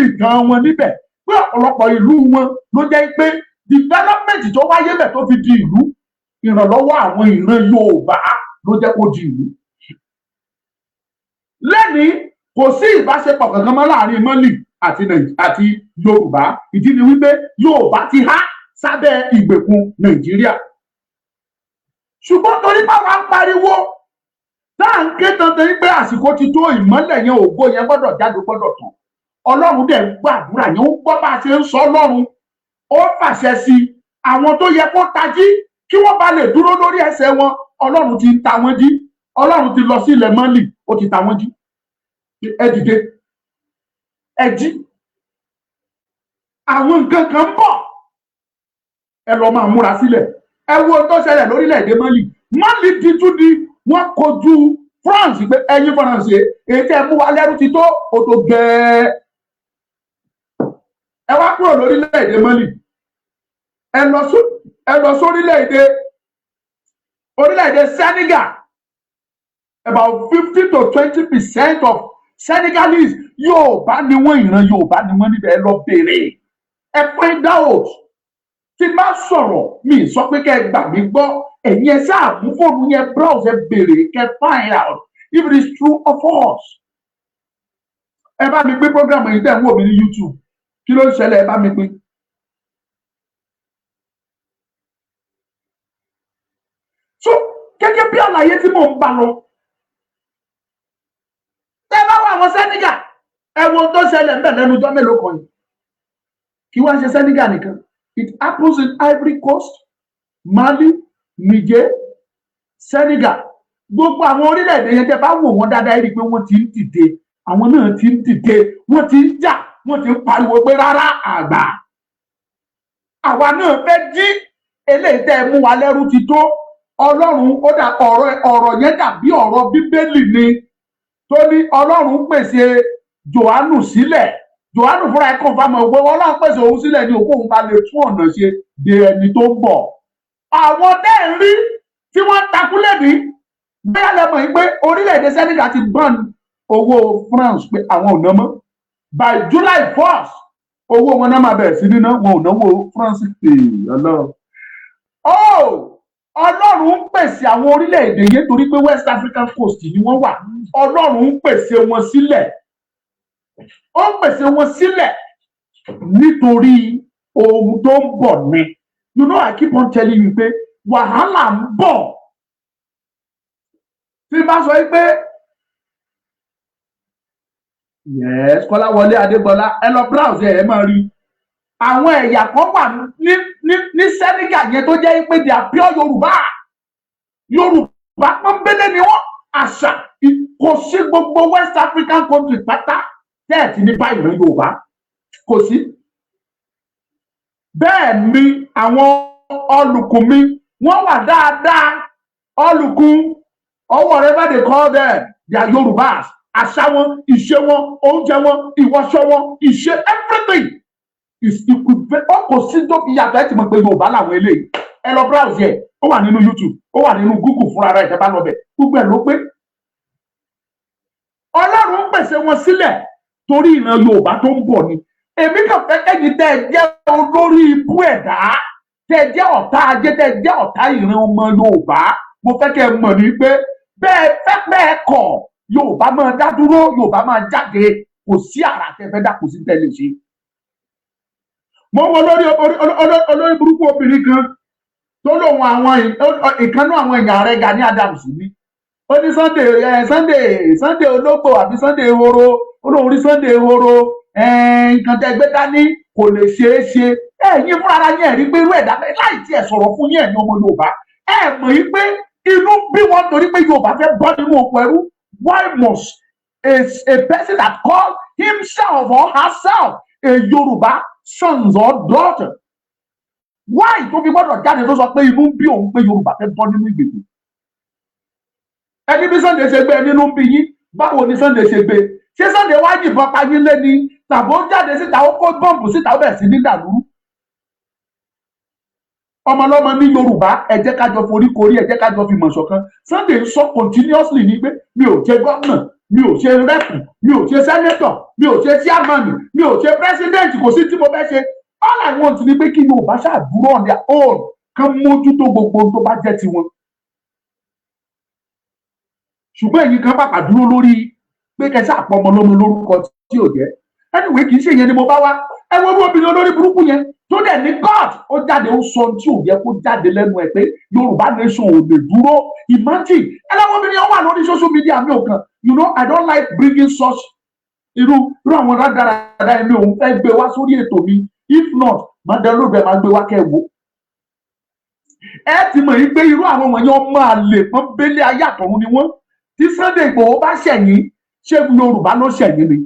ìtàn wọn níbẹ̀ pé ọ̀pọ̀lọpọ̀ ìlú wọn ló jẹ́ pé development tó wáyé bẹ̀ tó fi di ìlú, ìrànlọ́wọ́ àwọn ìran Yorùbá ló jẹ́ kó di ìlú. Lẹ́ni kò sí ìbáṣepọ̀ kankan mọ́ láàrin Mali àti Yorùbá. Ìdí ni wípé Yorùbá ti há sábẹ́ ìgbèkùn Nàìjíríà. Ṣùgbọ́n torí báwa ń pariwo tá à ń ké tantan wípé àsìkò ti tó, ìmọ́lẹ̀ yẹn, ògo yẹn gbọ́dọ̀ jáde, gbọ́dọ̀ tàn. Ọlọ́run dẹ̀ ń gbàdúrà yẹn, ó gbọ́ bá a ṣe ń sọ Ọlọ́run. Ó fàṣẹ sí àwọn tó yẹ kó tají kí wọ́n bá lè dúró lórí ẹsẹ̀ wọn. Ọlọ́run ti ta wọ́n jí. Ọlọ́run ti lọ sí ilẹ̀ Mali, ó ti ta wọ́n jí. Ẹ dìde, ẹ jí. Àwọn nǹkan kan ń bọ̀, ẹ lọ máa múra sílẹ̀. Ẹ wo tó ṣẹlẹ̀ lórílẹ̀‐èdè Mali. Mali ti tún di wọ́n kojú France pé ẹ̀yin France èyí tẹ́ mú wa lẹ́rú ti tó òtò gẹ́ẹ́. Ẹ wá kúrò lórílẹ̀‐èdè Mali, ẹ lọ sórílẹ̀‐èdè Senegal. About 50 to 20% of Senegalese Yorùbá ni wọ́n, ìran Yorùbá ni wọ́n níbẹ̀. Ẹ lọ bèrè, ẹ find out. Tí bá sọ̀rọ̀ mi sọ pé kẹ́ ẹ gbà mí gbọ́, ẹ̀yin ẹ sáà mú fóònù yẹn browse, ẹ bèrè, kẹ́ find out if it is true or false. Ẹ bá mi pín program yìí tẹ̀ ń wò mí ní YouTube. Kí ló ń ṣẹlẹ̀? Ẹ bá mi pín. ṣàlàyé tí mò ń bá lọ. Tẹ́ bá wà àwọn Senegal, ẹ wo tó ṣẹlẹ̀ ńbẹ̀ lẹ́nu ọjọ́ mélòó kan yìí. Kí wá ṣe Senegal nìkan. It happens in Ivory Coast, Mali, Niger, Senegal. Gbogbo àwọn orílẹ̀-èdè yẹn tẹ́ bá wò wọ́n dáadáa rí i pé wọ́n ti ń dìde. Àwọn náà ti ń dìde, wọ́n ti ń jà, wọ́n ti ń pariwo pé rárá àgbà. Àwa náà fẹ́ jí eléyìí tẹ́ mú wa lẹ́rú ti tó. Ọlọ́run ó dà ọ̀rọ̀ yẹn dàbí ọ̀rọ̀ Bíbélì ni tó ní Ọlọ́run pèsè Jòhánù sílẹ̀. Jòhánù fúnra ẹ̀ kàn fáwọn òwe Ọlọ́run pèsè òun sílẹ̀ ní òkú òun bá lè tún ọ̀nà ṣe de ẹni tó ń bọ̀. Àwọn tẹ́ ń rí tí wọ́n takú lẹ́bi bóyá lẹ mọ̀ pé orílẹ̀-èdè Senegal ti ban owó France pé àwọn ò ná mọ́. By July 1st owó wọn náà máa bẹ̀rẹ̀ sí níná, wọn ò náwó France pè Ọlọ́run. Ọlọ́run ń pèsè àwọn orílẹ̀-èdè yẹn torí pé West African Coast ni wọ́n wà. Ọlọ́run ń pèsè wọn sílẹ̀. Ó ń pèsè wọn sílẹ̀ nítorí ohun tó ń bọ̀ ni. You know, I keep on telling you pé wàhálà ń bọ̀. Tí bá sọ pé yes, Kọ́láwọlé Adégbọlá ẹ lọ browse ẹ máa rí. Àwọn ẹ̀yà kan wà ní Senegal yẹn tó jẹ́ pé they are pure Yorùbá. Yorùbá pọ́nbélé ni wọ́n. Àṣà kò sí gbogbo West African country pátá tẹ́ẹ̀tì ní báyìí ní Yorùbá. Kò sí. Bẹ́ẹ̀ ni àwọn ọlùkùn mi wọ́n wà dáadáa. Ọlùkùn or whatever they call them, they are Yorùbás. Àṣà wọn, ìṣe wọn, oúnjẹ wọn, ìwọṣọ wọn, ìṣe everything. Ó kò sí tó fi yàtọ̀ ẹ ti mọ̀ pé Yorùbá làwọn eléyìí. Ẹ lọ browse ẹ̀, ó wà nínú YouTube, ó wà nínú Google fúnra rẹ̀ tẹ́ bá lọ bẹ̀. Gbogbo ẹ̀ ló pé. Ọlọ́run ń pèsè wọn sílẹ̀ torí ìran Yorùbá tó ń bọ̀ ni. Èmi kàn fẹ́ kẹ́yìn tẹ́ ẹ jẹ́ olórí ibú ẹ̀dá, tẹ́ ẹ jẹ́ ọ̀tá ajé, tẹ́ ẹ jẹ́ ọ̀tá ìran ọmọ Yorùbá. Mo fẹ́ kẹ́ ẹ mọ̀ ní pé bẹ́ẹ̀ fẹ́ bẹ́ẹ̀ kọ̀ Yorùbá máa dá dúró, Yorùbá máa jáde, kò sí àrà tẹ́ fẹ́ dà kò sí tẹ́lẹ̀ ṣe. Mo wọ olórí burúkú obìnrin kan tó lóun àwọn ìkànnú àwọn èèyàn rẹ̀ Gani Adams ní. Ó ní Sunday ológbò àbí Sunday ehoro, olóhùn rí Sunday ehoro, nǹkan tẹ́ gbé dání kò lè ṣeé ṣe. Ẹ̀yin fúnra yẹn rí pé irú ẹ̀dá láì tí ẹ̀ sọ̀rọ̀ fún yẹn ní ọmọ Yorùbá. Ẹ mọ̀ yí pé inú bí wọn torí pé Yorùbá fẹ́ bọ́ nínú oko ẹrú. Why must a person that called himself or herself a Yoruba sons or daughter? Why tó fi gbọ́dọ̀ jáde tó sọ pé inú bí òun pé Yorùbá fẹ́ bọ́ nínú ìgbèkùn? Ẹni bí Sunday ṣe gbé nínú bí yín, báwo ni Sunday ṣe gbé? Ṣé Sunday wá yìnbọn pa yín lé ní tàbí ó jáde síta ó kó bọ́ǹbù síta ó bẹ̀rẹ̀ sí ní dàlúrú? Ọmọlọ́mọ ní Yorùbá ẹ jẹ́ ká jọ forí korí, ẹ jẹ́ ká jọ fi mọ̀ ṣọ̀kan. Sunday ń sọ continuously ní pé mi ò ṣe gómìnà, mi ò ṣe rẹ́pù, mi ò ṣe sẹ́nẹ́tọ̀, mi ò ṣe chairman, mi ò ṣe president, kò sí tí mo fẹ́ ṣe. All I want ni pé kí Yorùbá ṣàdúró on their own kán mójútó gbogbo tó bá jẹ́ tiwọn. Ṣùgbọ́n èyí kan pàpà dúró lórí pé kẹsà àpọ̀ ọmọlọ́mọ lórúkọ tí ò jẹ́. Anyway, kì í ṣe ìyẹn ni mo bá wá. Ẹ wo bí obìnrin olórí burúkú yẹn tó dẹ̀ ní God ó jáde ó sọ tí ò yẹ kó jáde lẹ́nu ẹ̀ pé Yorùbá nation ò lè dúró. Imagine ẹ lọ́wọ́ obìnrin yẹn wà lórí social media mi ò kàn. You know, I don't like bringing such irú àwọn rádaràdà ẹ̀mí òun fẹ́ gbé wá sórí ètò mi. If not, máa dẹ lóògbé máa gbé wá kẹ́ wo. Ẹ ti mọ̀ yí pé irú àwọn wọ̀nyẹn ọmọ àlè pọ́n bélé ayé àtọ̀run ni wọ́n. Tí Sunday Igboho bá ṣẹ̀yìn, ṣé Yorùbá ló ṣẹ̀yìn ni?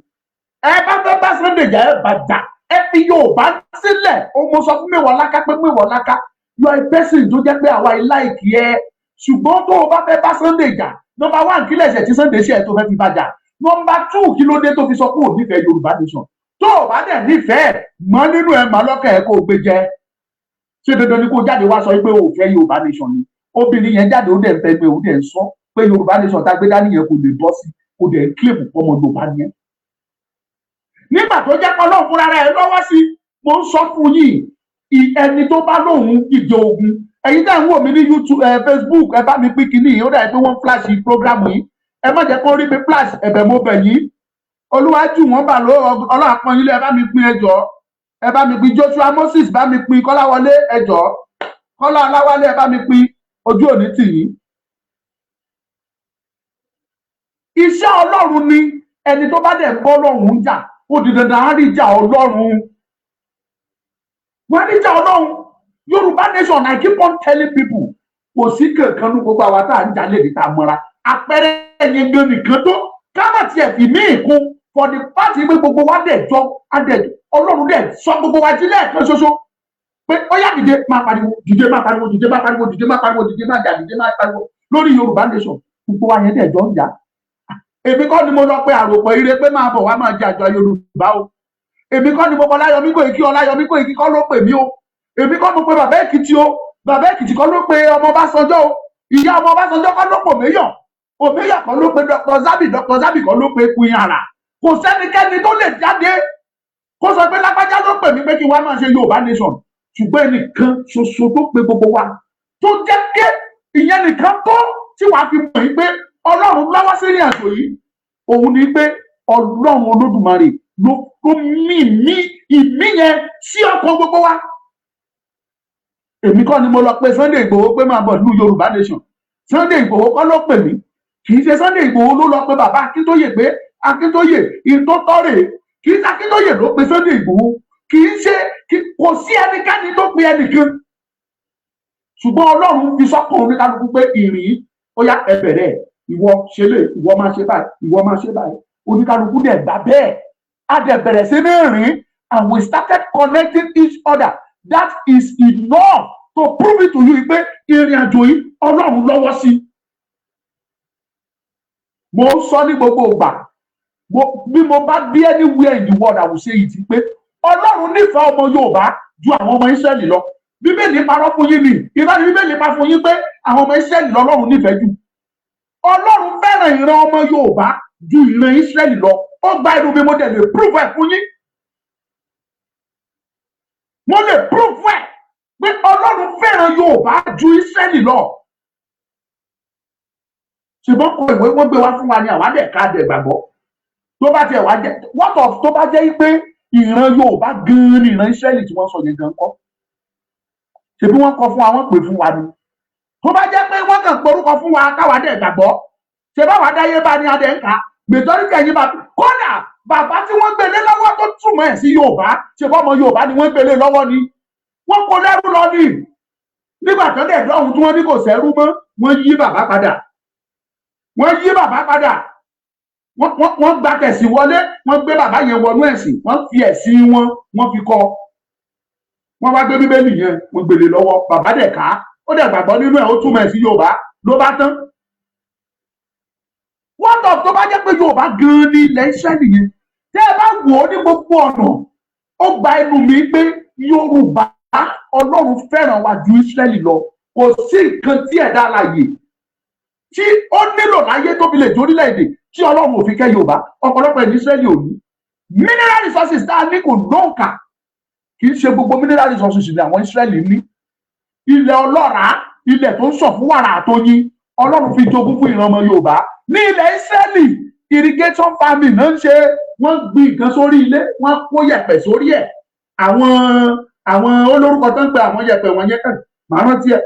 Ẹ bá fẹ́ bá Sunday jà ẹ bá jà. Ẹ fi Yorùbá sílẹ̀. Ó mo sọ fún Mewolaka pé Mewolaka, you are a person tó jẹ́ pé àwa ìláìkì ẹ. Ṣùgbọ́n tó o bá fẹ́ bá Sunday jà, number 1 kí lẹ̀ṣẹ̀ tí Sunday ṣe ẹ̀ tó fẹ́ fi bá jà. Number 2 kí ló dé tó fi sọ pé ò nífẹ̀ẹ́ Yorùbá nation. Tó o bá dẹ̀ nífẹ̀ẹ́ mọ́ nínú ẹ̀ máa lọ́kàn ẹ̀ kó o gbé jẹ. Ṣé dandan ni kó jáde wá sọ pé o ò fẹ́ Yorùbá nation ni? Obìnrin yẹn jáde ó dẹ̀ ń fẹ́ pé ó dẹ̀ ń sọ pé Yorùbá nation tá gbé dání yẹn kò lè bọ́ sí, kò dẹ̀ ń claim ọmọ Yorùbá yẹn. Nígbà tó jẹ́ pọ́lọ́ fúnra rẹ̀ lọ́wọ́ sí, mo ń sọ fún yìí ẹni tó bá lóun ìjọ ogun. Ẹ̀yin tẹ́ ń wò mí ní YouTube, Facebook, ẹ bá mi pín kínní yìí, ó dà pé wọ́n flash program yìí. Ẹ má jẹ́ kó rí mi flash, ẹ̀bẹ̀ mo bẹ̀ yín. Olúwájú wọn bà ló Ọlọ́run pọ́n yín lé, ẹ bá mi pín ẹjọ́. Ẹ bá mi pín Joshua Moses, bá mi pín Kọ́láwọlé ẹjọ́. Kọ́lá Ọláwálé ẹ bá mi pín, ojú òní tì yín. iṣẹ́ Ọlọ́run ni ẹni tó bá dẹ̀ ń bọ́ Ọlọ́run jà ó di dandan á rí ìjà Ọlọ́run. Wọ́n ní ìjà Ọlọ́run. Yorùbá nation, I keep on telling people, kò sí kankan ní gbogbo àwa tá à ń jalè ní ta mọ́ra. Àpẹẹrẹ yẹn gan nìkan tó ká má tiẹ̀ fi mí ìkún for the party pé gbogbo wa dẹ̀ jọ adẹ̀ Ọlọ́run dẹ̀ sọ gbogbo wa jí lẹ́ẹ̀kan ṣoṣo. Pé ó yá dìde máa pariwo, dìde máa pariwo, dìde máa pariwo, dìde máa pariwo, dìde máa jà, dìde máa pariwo lórí Yorùbá nation. Gbogbo wa yẹn dẹ̀ jọ ń jà. Èmi kọ́ ni mo lọ pé àròpọ̀ ire pé máa bọ̀ wá máa jà àjọ Yorùbá o. Èmi kọ́ ni mo kọ́ Láyọ̀mí Kòìkí Ọláyọ̀mí Kòìkí kọ́ ló pè mí o. Èmi kọ́ mo pe bàbá Èkìtì o. Bàbá Èkìtì kọ́ ló pe ọmọ Ọbásanjọ́ o. Ìyá ọmọ Ọbásanjọ́ kọ́ ló pò méyàn. Òméyàn kọ́ ló pe Dr. Zabi kọ́ ló pe Queen Ara. Kò sẹ́nikẹ́ni tó lè jáde kó sọ pé lágbájá ló pè mí pé kí wá máa ṣe Yorùbá nation. Ṣùgbọ́n ẹnìkan ṣoṣo tó pe gbogbo wa tó jẹ́ pé ìyẹn nìkan tó tí wàá fi mọ̀ yín pé Ọlọ́run lọ́wọ́ sí ìrìn àjò yìí. Òun ni pé Ọlọ́run Olódùmarè ló mí ìmí yẹn sí ọkàn gbogbo wa. Èmi kọ́ ni mo lọ pe Sunday Igboho pé máa bọ̀ nínú Yorùbá nation. Sunday Igboho kọ́ ló pè mí. Kì í ṣe Sunday Igboho ló lọ pe bàbá Akíntóyè pé Akíntóyè ìtótọ́rè. Kì í ṣe Akíntóyè ló pe Sunday Igboho. Kì í ṣe kò sí ẹnikẹ́ni tó pe ẹnìkan. Ṣùgbọ́n Ọlọ́run fi sọ́kàn oníkálukú pé ìrìn ó yá ẹ bẹ̀rẹ̀ ìwọ ṣe lè ìwọ máa ṣe báyìí ìwọ máa ṣe báyìí. Oníkálukú dẹ̀ gbà bẹ́ẹ̀. A dẹ̀ bẹ̀rẹ̀ sí ní rìn and we started connecting each other. That is enough to prove it to you pé ìrìn àjò yìí Ọlọ́run lọ́wọ́ sí. Mo ń sọ ní gbogbo ìgbà bí mo bá bí anywhere in the world I will say it pé Ọlọ́run nífẹ̀ẹ́ ọmọ Yorùbá ju àwọn ọmọ Ísírẹ́lì lọ. Bíbélì parọ́ fún yín ni ìbá ní Bíbélì pa fún yín pé àwọn ọmọ Ísírẹ́lì lọ́lọ́run nífẹ̀ẹ́ jù. Ọlọ́run fẹ́ràn ìran ọmọ Yorùbá ju ìran Ísírẹ́lì lọ. Ó gba inú mi mo dẹ̀ lè prove ẹ̀ fún yín. Mo lè prove ẹ̀ pé Ọlọ́run fẹ́ràn Yorùbá ju Ísírẹ́lì lọ. Ṣùgbọ́n kọ ìwé wọ́n gbé wá fún wa ní àwa dẹ̀ ká dẹ̀ gbàgbọ́. Tó bá tiẹ̀ wá jẹ́ what of tó bá jẹ́ pé ìran Yorùbá gan-an ni ìran Ísírẹ́lì tí wọ́n sọ yẹn gan kọ́. Ṣèbí wọ́n kọ fún wa wọ́n pè fún wa ni. Tó bá jẹ́ pé wọ́n kàn porúkọ fún wa káwa dẹ̀ gbàgbọ́. Ṣé báwa dáyé bá ní adẹ̀ ń kà? Majority ẹ̀yin bá kódà bàbá tí wọ́n gbélé lọ́wọ́ tó túmọ̀ ẹ̀ sí Yorùbá ṣe fọ́mọ Yorùbá ni wọ́n gbélé lọ́wọ́ ni. Wọ́n kó lẹ́rú lọ ní. Nígbà tó dẹ̀ lọ́hùn tí wọ́n ní kò sẹ́rú mọ́ wọ́n yí bàbá padà. Wọ́n yí bàbá padà. Wọ́n gba tẹ̀sí wọlé wọ́n gbé bàbá yẹn wọnú ẹ̀sìn wọ́n fi ẹ̀sìn wọn wọ́n fi kọ́. Wọ́n wá gbé Bíbélì yẹn wọ́n gbélé lọ́wọ́ bàbá dẹ̀ ká ó dẹ̀ gbàgbọ́ nínú ẹ̀ ó túmọ̀ ẹ̀ sí Yorùbá ló bá tán. Wọ́n tọ̀ tó bá jẹ́ pé Yorùbá gan-an ní ilẹ̀ Ísírẹ́lì yẹn tẹ́ ẹ bá wò ó ní gbogbo ọ̀nà ó gba ẹnu mi pé Yorùbá Ọlọ́run fẹ́ràn wa ju Ísírẹ́lì lọ. Kò sí nǹkan tí ẹ̀dá alààyè tí ó nílò láyé tó fi lè jó orílẹ̀-èdè tí Ọlọ́run ò fi kẹ́ Yorùbá ọ̀pọ̀lọpọ̀ ẹ̀ ní Ísírẹ́lì ò ní. Mineral resources tá a ní kò lóǹkà kì í ṣe gbogbo mineral resources ní àwọn Ísírẹ́lì ní. Ilẹ̀ ọlọ́ràá ilẹ̀ tó ń sọ fún wàrà àtọyìn Ọlọ́run fi jogún fún ìran ọmọ Yorùbá. Ní ilẹ̀ Ísírẹ́lì irrigation farming náà ń ṣe wọ́n gbin nǹkan sórí ilé wọ́n kó yẹ̀pẹ̀ sórí ẹ̀. Àwọn olórúkọ tó ń pe àwọn yẹ̀pẹ̀ wọn yẹn kàn máa rántí ẹ̀.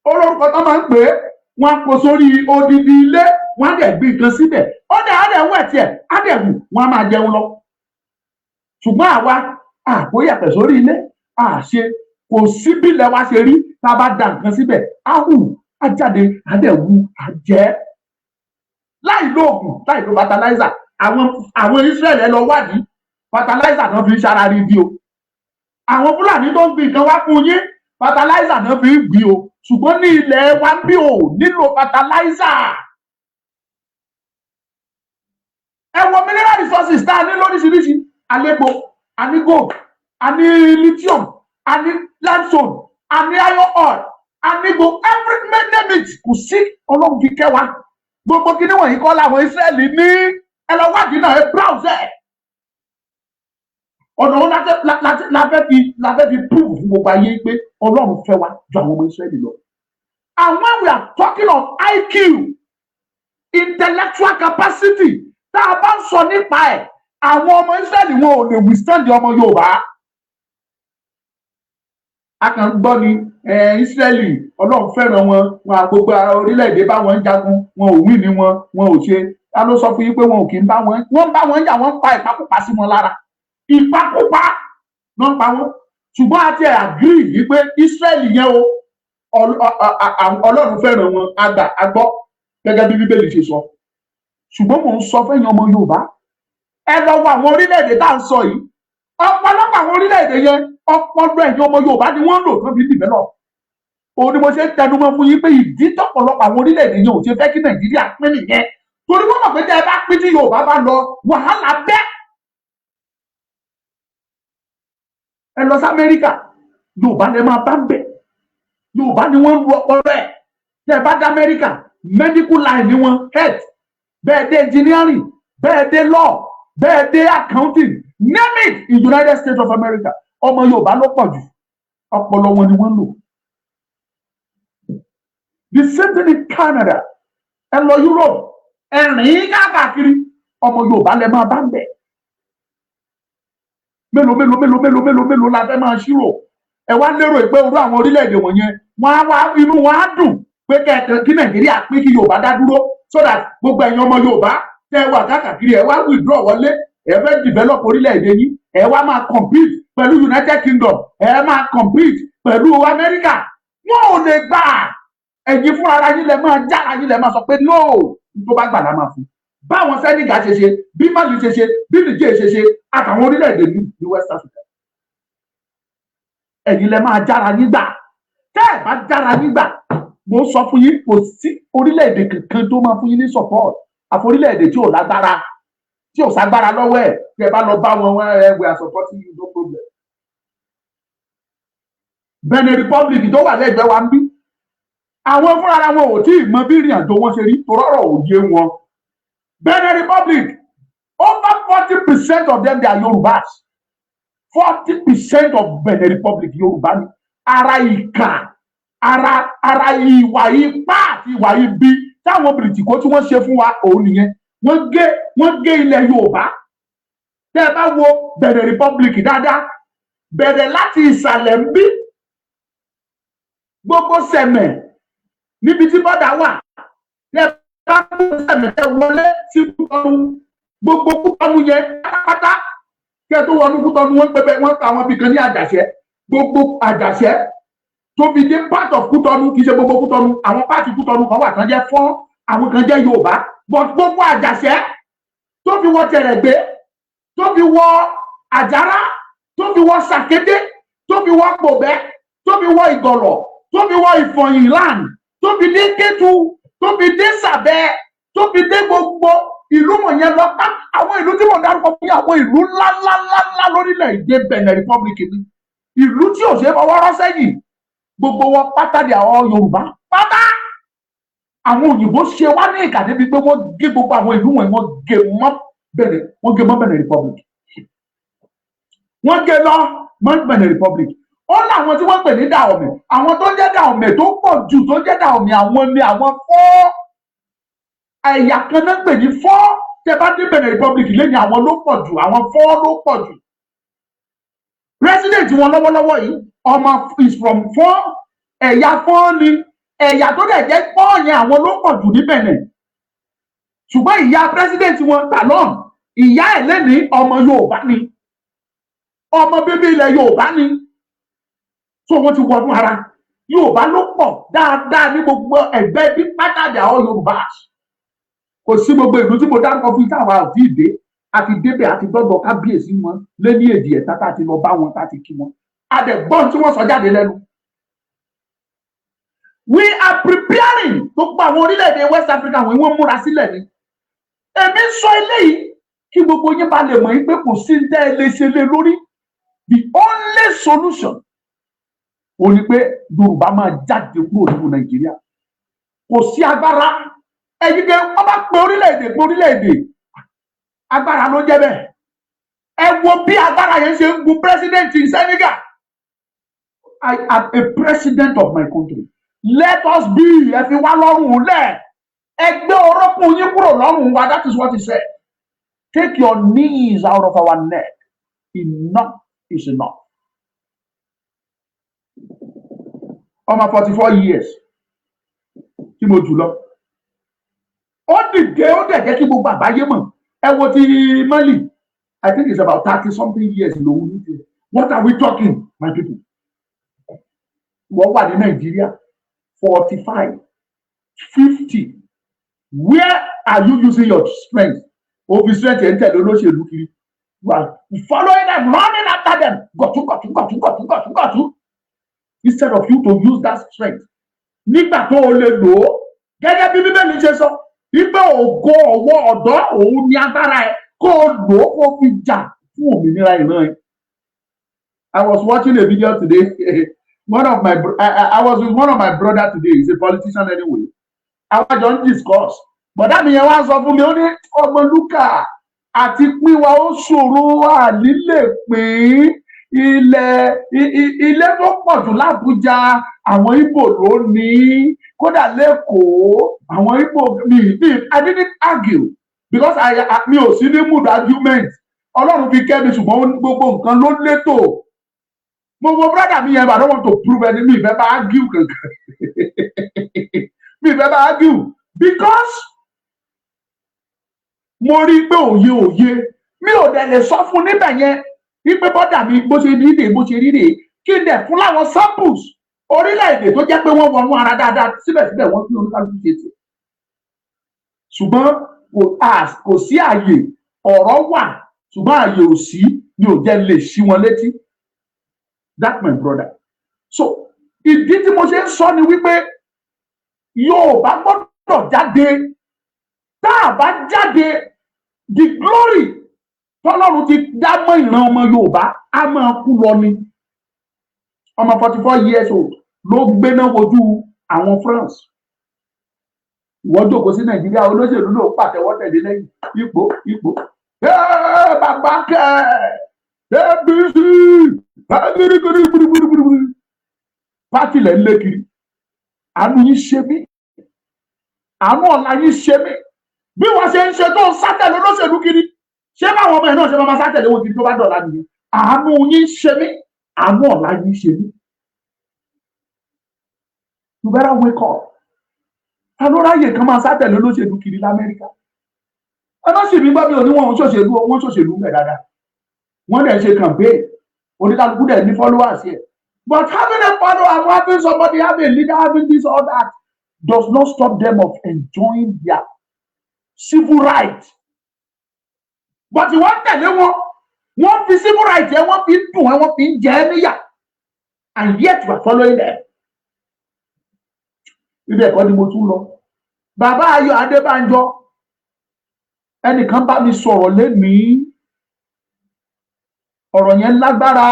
Olórúkọ tó máa ń pè é wọ́n kó sórí odidi ilé wọ́n á dẹ̀ gbin nǹkan síbẹ̀ ó dẹ̀ á dẹ̀ wẹ̀ tiẹ̀ á dẹ̀ wù wọ́n á máa jẹun lọ. Ṣùgbọ́n àwa àkó yẹ̀pẹ̀ sórí ilé àṣe kò sí bílẹ̀ wá ṣe rí tá a bá da nǹkan síbẹ̀ á hù á jáde á dẹ̀ wù á jẹ́. Láì lo oògùn láì lo fertilizer àwọn Ísírẹ́lì ẹ lọ wádìí fertilizer náà fi ń ṣara rí bí o. Àwọn Fúlàní tó ń gbin nǹkan wá fún yín fertilizer náà fi ń gbìn o. Ṣùgbọ́n ní ilẹ̀ wa bí o nílò fertilizer. Ẹ wo mineral resources tá a ní lóríṣiríṣi àlégbò a ní gold a ní lithium a ní limestone a ní iron ore a ní gold every name it kò sí Ọlọ́run fi kẹ́ wa. Gbogbo kíní wọ̀nyí kọ́ làwọn Ísírẹ́lì ní ẹ lọ wádìí náà ẹ browse ẹ̀. Ọ̀nà wọn la fẹ́ fi prove fún gbogbo ayé pé Ọlọ́run fẹ́ wa ju àwọn ọmọ Ísírẹ́lì lọ. And when we are talking of IQ intellectual capacity tá a bá ń sọ nípa ẹ̀ àwọn ọmọ Ísírẹ́lì wọn ò lè withstand ọmọ Yorùbá. A kàn gbọ́ ni Ísírẹ́lì Ọlọ́run fẹ́ràn wọn gbogbo orílẹ̀-èdè bá wọn jagun wọn ò wí ní wọn ò ṣe ta ló sọ fún yín pé wọn ò kì í bá wọn jà wọn ń pa ìpakúpa sí wọn lára ìpakúpa náà ń pa wọn ṣùgbọ́n a ti agree wípé Ísírẹ́lì yẹn o Ọlọ́run fẹ́ràn wọn agbọ́ gẹ́gẹ́ bí Bíbélì ṣe sọ ṣùgbọ́n mò ń sọ fẹ́yìn ọmọ Yorùbá ẹ lọ wo àwọn orílẹ̀-èdè tá à ń sọ yìí ọ̀pọ̀lọpọ̀ àwọn orílẹ̀-èdè yẹn ọpọlọ ẹ̀yin ọmọ Yorùbá ni wọ́n ń lò tó fi develop òun ni mo ṣe ń tẹnumọ́ fún yín pé ìdí tọ́pọ̀lọpọ̀ àwọn orílẹ̀-èdè yẹn ò ṣe fẹ́ kí Nàìjíríà pín nìyẹn torí wọ́n mọ̀ pé tẹ́ ẹ bá pín tí Yorùbá bá lọ wàhálà bẹ́ ẹ lọ sí Amẹ́ríkà Yorùbá lẹ máa bá ń bẹ̀ Yorùbá ni wọ́n ń lu ọpọlọ ẹ̀ tẹ́ ẹ bá dé Amẹ́ríkà medical line ni wọ́n health bẹ́ẹ̀ dé engineering bẹ́ẹ̀ dé law bẹ́ẹ̀ dé accounting name it in United States of America ọmọ Yorùbá ló pọ̀ jù ọpọlọ wọn ni wọ́n lò the same thing in Canada ẹ lọ Europe ẹ rìn káàkiri ọmọ Yorùbá lẹ máa bá ń bẹ̀ mélòó la fẹ́ máa ṣírò ẹ wá lérò pé orú àwọn orílẹ̀-èdè wọ̀nyẹn wọ́n á wá inú wọn á dùn pé kí Nàìjíríà pín kí Yorùbá dá dúró so that gbogbo ẹ̀yin ọmọ Yorùbá tẹ́ wà káàkiri ẹ wá withdraw wọlé ẹ fẹ́ develop orílẹ̀-èdè yìí ẹ wá máa compete pẹ̀lú United Kingdom ẹ máa compete pẹ̀lú America wọn ò lè gbà ẹ̀yin fún ara yín lẹ máa jára yín lẹ máa sọ pé no tó bá gbà lá máa fún báwọn Senegal ṣe ṣe bí Mali ṣe ṣe bí Niger ṣe ṣe àtàwọn orílẹ̀-èdè ní West Africa ẹ̀yin lẹ máa jára yín gbà tẹ́ ẹ bá jára yín gbà mo sọ fún yín kò sí orílẹ̀-èdè kankan tó máa fún yín ní support àfi orílẹ̀-èdè tí ò lágbára tí ò ságbára lọ́wọ́ ẹ̀ tí ẹ bá lọ bá wọn we are supporting you no problem. Benin Republic tó wà lẹ́gbẹ̀ẹ́ wa ń bí àwọn fúnra wọn ò tí ì mọ bí ìrìn àjò wọn ṣe rí torọ́rọ̀ òye wọn. Benin Republic over 40% of them they are Yorubas 40% of Benin Republic Yorùbá ni ara ìkà ara ìwà ipá àti ìwà ibi táwọn bìrìtìkó tí wọ́n ṣe fún wa òun nìyẹn wọ́n gé ilẹ̀ Yorùbá tẹ́ ẹ bá wo Benin Republic dáadáa bẹ̀rẹ̀ láti ìsàlẹ̀ ń bí gbogbo sẹ̀mẹ̀ níbi tí bọ́dà wà tẹ́ ẹ bá gbogbo sẹ̀mẹ̀ tẹ́ wọlé sí Kútọ́nù gbogbo Kútọ́nù yẹn pátápátá kẹ́ ẹ tó wọnú Kútọ́nù wọ́n pẹpẹ wọ́n ta àwọn ibìkan ní Àjàṣẹ́ gbogbo Àjàṣẹ́ tó fi dé part of Kútọ́nù kì í ṣe gbogbo Kútọ́nù àwọn pàtì Kútọ́nù kan wà tán jẹ́ fọ́n àwọn kan jẹ́ Yorùbá but gbogbo Àjàṣẹ́ tó fi wọ Tẹ̀rẹ̀gbé tó fi wọ Àjàrà tó fi wọ Sàkété tó fi wọ Pòbẹ́ tó fi wọ Ìgọ̀lọ̀ tó fi wọ Ìfọ̀yìn land tó fi dé Kétu tó fi dé Sàbẹ́ tó fi dé gbogbo ìlú wọ̀nyẹn lọ ká àwọn ìlú tí mo dárúkọ fún yín àwọn ìlú ńláńláńlá lórílẹ̀-èdè Benin Republic ni ìlú tí ò ṣe fọwọ́ rọ́ sẹ́yìn gbogbo wọn pátá di àwọn Yorùbá pátá àwọn òyìnbó ṣe wá ní ìkà débi pé wọ́n gé gbogbo àwọn ìlú wọn wọ́n gé mọ́ Benin Republic wọ́n gé lọ mọ́ Benin Republic ó láwọn tí wọ́n pè ní Dahomey àwọn tó jẹ́ Dahomey tó pọ̀ jù tó jẹ́ Dahomey àwọn ni àwọn fọ́ ẹ̀yà kan náà pè ní fọ́ tẹ́ bá dé Benin Republic lẹ́yìn àwọn ló pọ̀ jù àwọn fọ́ ló pọ̀ jù president wọn lọ́wọ́lọ́wọ́ yìí ọmọ is from fọ́ ẹ̀yà fọ́ ni ẹ̀yà tó dẹ̀ jẹ́ fọ́ yẹn àwọn ló pọ̀ jù ní Benin ṣùgbọ́n ìyá president wọn Talon ìyá ẹ̀ lẹ́ni ọmọ Yorùbá ni ọmọ bíbí ilẹ̀ Yorùbá ni so wọ́n ti wọnú ara Yorùbá ló pọ̀ dáadáa ní gbogbo ẹgbẹ́ bí pátádé àwọn Yorùbá kò sí gbogbo ìlú tí mo dárúkọ fún ìtàwá àti ìdè àti débẹ̀ àti gbọ́dọ̀ kábíyèsí wọn lé ní èdè ẹ̀ta tá a ti lọ bá wọn tá a ti kí wọn adẹ̀gbọ́n tí wọ́n sọ jáde lẹ́nu. We are preparing gbogbo àwọn orílẹ̀-èdè West Africa àwọn ìwọ̀n múra sílẹ̀ ni èmi sọ eléyìí kí gbogbo yín bá lè mọ̀ yín pé kò sí dẹ́ ẹ lè ṣe lé lórí the only solution ó ní pé Yorùbá máa jáde kúrò nínú Nàìjíríà kò sí agbára ẹ̀yin kẹ́ wọ́n bá pe orílẹ̀-èdè agbára ló jẹ́ bẹ́ẹ̀ ẹ wo bí agbára yẹn ṣe ń gun president in Senegal I am a president of my country let us be ẹ fi wá lọ́rùn lẹ̀ ẹ gbé orókùn yín kúrò lọ́rùn wa that is what he said take your knees out of our neck enough is enough. ọmọ 44 years tí mo jù lọ ó dìde ó dẹ̀ jẹ́ kí gbogbo àgbáyé mọ̀ ẹ wo ti Mali I think it's about 30 something years lòun ní tiẹ̀. What are we talking, my people? Wọ́n wà ní Nàìjíríà 45, 50. Where are you using your strength? Obi strength ẹ̀ ń tẹ̀lé olóṣèlú kiri. You are following them, running after them. Gọ̀tún. Instead of you to use that strength. Nígbà tó o lè lò ó, gẹ́gẹ́ bí Bíbélì ṣe sọ, wípé ògo ọwọ́ ọ̀dọ́ òun ní agbára ẹ̀ kó o lò ó kó o fi jà fún òmìnira ìran ẹ̀. I was watching a video today. I was with one of my brother today. He's a politician anyway. I was just discuss. But that means I was fún mi ó ní ọmọ Lúkà àti pín wa ó ṣòro àlílè pín ilé tó pọ̀ jù l'Ábújá àwọn Ìgbò ló ní kódà l'Ékòó àwọn Ìgbò I didn't argue because mi ò sí ní mood argument. Ọlọ́run fi kẹ́ mi ṣùgbọ́n gbogbo nǹkan ló létò. Mo brother mi yẹn, but I don't want to prove any me if ever argue kankan. Me if ever argue because mo rí pé òye mi ò dẹ̀ lè sọ fún níbẹ̀ yẹn wípé bọ́dà mi bó ṣe rí rèé kí n dẹ̀ fún láwọn samples orílẹ̀-èdè tó jẹ́ pé wọ́n wọnú ara dáadáa síbẹ̀síbẹ̀ wọ́n tún oníkálukú ṣe tiẹ̀. Ṣùgbọ́n kò sí àyè ọ̀rọ̀ wà ṣùgbọ́n àyè ò sí ni ò jẹ́ lè ṣí wọn létí. That's my brother. So ìdí tí mo ṣe ń sọ ni wípé Yorùbá gbọ́dọ̀ jáde. Tá a bá jáde the glory tọ́lọ́run ti dá mọ́ ìran ọmọ Yorùbá á máa kú lọ ni. Ọmọ 44 years old ló gbéná wojú àwọn France. Wọ́n jókòó sí Nàìjíríà olóṣèlú ló pàtẹ́wọ́ tẹ̀lé lẹ́yìn ipò. Bàbá kẹ́ ABC pátì lẹ̀ ń lé kiri. Àánú yín ṣe mí. Àánú ọ̀la yín ṣe mí. Bí wọ́n ṣe ń ṣe tó ń sátẹ̀lé olóṣèlú kiri. Ṣé báwọn ọmọ ẹ̀ náà ṣe máa sátẹ̀lé wọn kiri tó bá dọ̀la nìyẹn? Àánú yín ṣe mí. Àánú ọ̀la yín ṣe mí. You better wake up. Ta ló ráyè kan máa sátẹ̀lé olóṣèlú kiri l'Amẹ́ríkà? Ẹ má sì mí gbọ́ bí oníwọ̀n ṣòṣèlú mẹ́ dáadáa. Wọ́n dẹ̀ ṣe campaign. Oníkálukú dẹ̀ ní followers here. But having a follower, having somebody, having a leader, having this or that does not stop them of enjoying their civil rights. But wọ́n tẹ̀lé wọn, wọ́n fi civil rights yẹn, wọ́n fi ń dùn ẹ́, wọ́n fi ń jẹ ẹ́ níyà. And yet we are following them. Ibi ẹ̀kọ́ ni mo tún lọ. Bàbá Ayọ̀ Adébánjọ, ẹnìkan bá mi sọ̀rọ̀ lénìí. Ọ̀rọ̀ yẹn lágbára.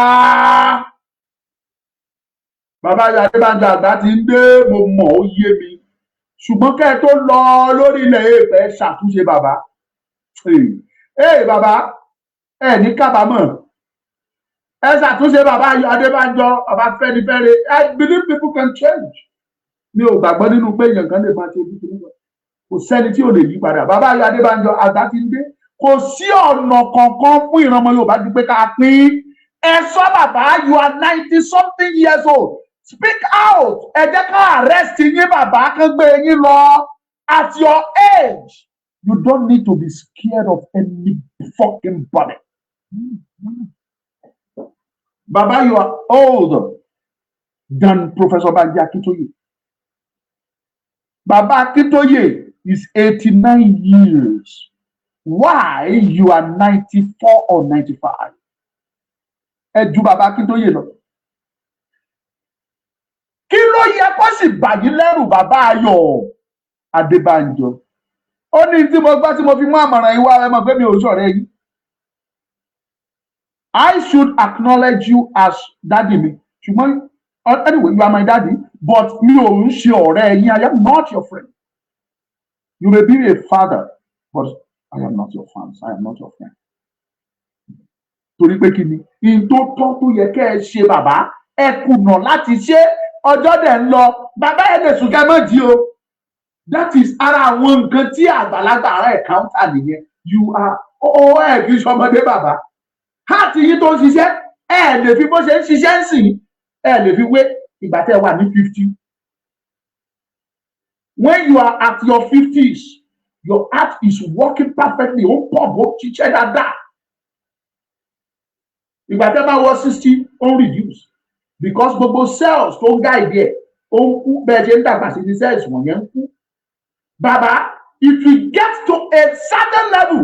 Bàbá Ayọ̀ Adébánjọ àgbà ti ń dé, mo mọ̀ ó yé mi. Ṣùgbọ́n kẹ́ ẹ tó lọ lórí ilẹ̀ èèpẹ̀ ṣàtúnṣe bàbá. Bàbá ẹ ní kábàámọ̀. Ẹ ṣàtúnṣe bàbá Ayọ̀ Adébánjọ, bàbá Fẹ́nifẹ́re. I believe people can change. Mi ò gbàgbọ́ nínú pé èèyàn kan lè máa ṣe ojú tó nígbà. Kò sẹ́ni tí ò lè yí padà. Bàbá Ayọ̀ Adébánjọ àgbà ti ń dé. Kò sí ọ̀nà kankan fún ìran ọmọ Yorùbá ju pé ká pín. Ẹ sọ bàbá, you are 90 something years old. Speak out. Ẹ jẹ́ ká arrest yín bàbá kán gbé yín lọ. At your age, you don't need to be scared of any fucking body. Baba, you are older than Professor Banji Akintoye. Baba Akintoye is 89 years. Why you are 94 or 95? Ẹ ju Baba Akintoye lọ. Kí ló yẹ kó sì bà yín lẹ́rù Bàbá Ayọ̀ Adébánjọ? Ó ní tí mo gbọ́ tí mo fi mú àmọ̀ràn ìwà ẹ mọ̀ pé mi ò sọ̀rọ̀ yín. I should acknowledge you as daddy mi. Ṣùgbọ́n anyway, you are my daddy, but mi ò ń ṣe ọ̀rẹ́ yín. I am not your friend. You may be a father, but I am not your fan. I am not your friend. Torí pé kí ni? In tó tọ́ tó yẹ kẹ́ ẹ ṣe bàbá, ẹ kùnà láti ṣe ọjọ́ dẹ̀ ń lọ. Bàbá ẹ̀ lè sùn kẹ́ mọ́ jí o. That is ara àwọn nǹkan tí àgbàlagbà ara ẹ̀ káńtà nìyẹn. You are ẹ̀ kì í ṣọmọdé bàbá. Háàtì yín tó ń ṣiṣẹ́, ẹ lè fi bó ṣe ń ṣiṣẹ́ ń sìn, ẹ lè fi wé ìgbà tẹ́ wà ní 50. When you are at your 50s, your heart is working perfectly. Ó pọ̀ bó ṣiṣẹ́ dáadáa. Ìgbà tẹ́ bá wọ 60, ó ń reduce because gbogbo cells tó ń guide ẹ̀ ó ń kú bẹ́ẹ̀ ṣe ń dàgbà sí ní cells wọ̀nyẹn ń kú. Bàbá, if you get to a certain level,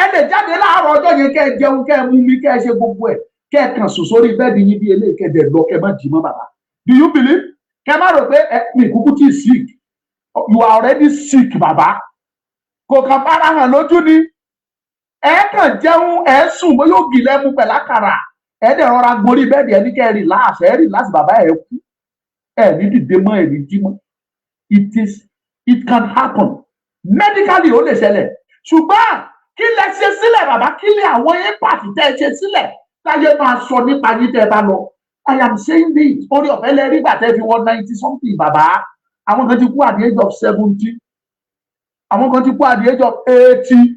ẹ lè jáde láàárọ̀ ọjọ́ yẹn kẹ́ ẹ jẹun kẹ́ ẹ mú mi kẹ́ ẹ ṣe gbogbo ẹ̀ kẹ́ ẹ kàn sùn sórí bẹ́ẹ̀dì yín bí eléyìí kẹ́ ẹ dẹ̀ lọ kẹ́ ẹ má jí mọ́ bàbá. Do you believe? Kẹ́ ẹ má rò pé ẹ mi kúkú tí sick. You are already sick bàbá. Kò kàn fara hàn lójú ni. Ẹ kàn jẹun ẹ sùn bóyá ògì lẹ́mu pẹ̀lú àkàrà. Ẹ dẹ̀ rọra gborí bẹ́ẹ̀dì ẹ ní kẹ́ ẹ relax bàbá ẹ kú. Ẹ ní dìde mọ́ ẹ ní jí mọ́. It can happen. Medically ó lè ṣẹlẹ̀. Ṣùgbọ́n kí lẹ ṣe sílẹ̀ bàbá kí lẹ àwọn impact tẹ́ ẹ ṣe sílẹ̀ táyé máa sọ nípa yín tẹ́ ẹ bá lọ. I am saying this orí ọ̀fẹ́ lẹ rí gbà tẹ́ fi wọ 90 something bàbá. Àwọn kan ti kú at the age of 70. Àwọn kan ti kú at the age of 80.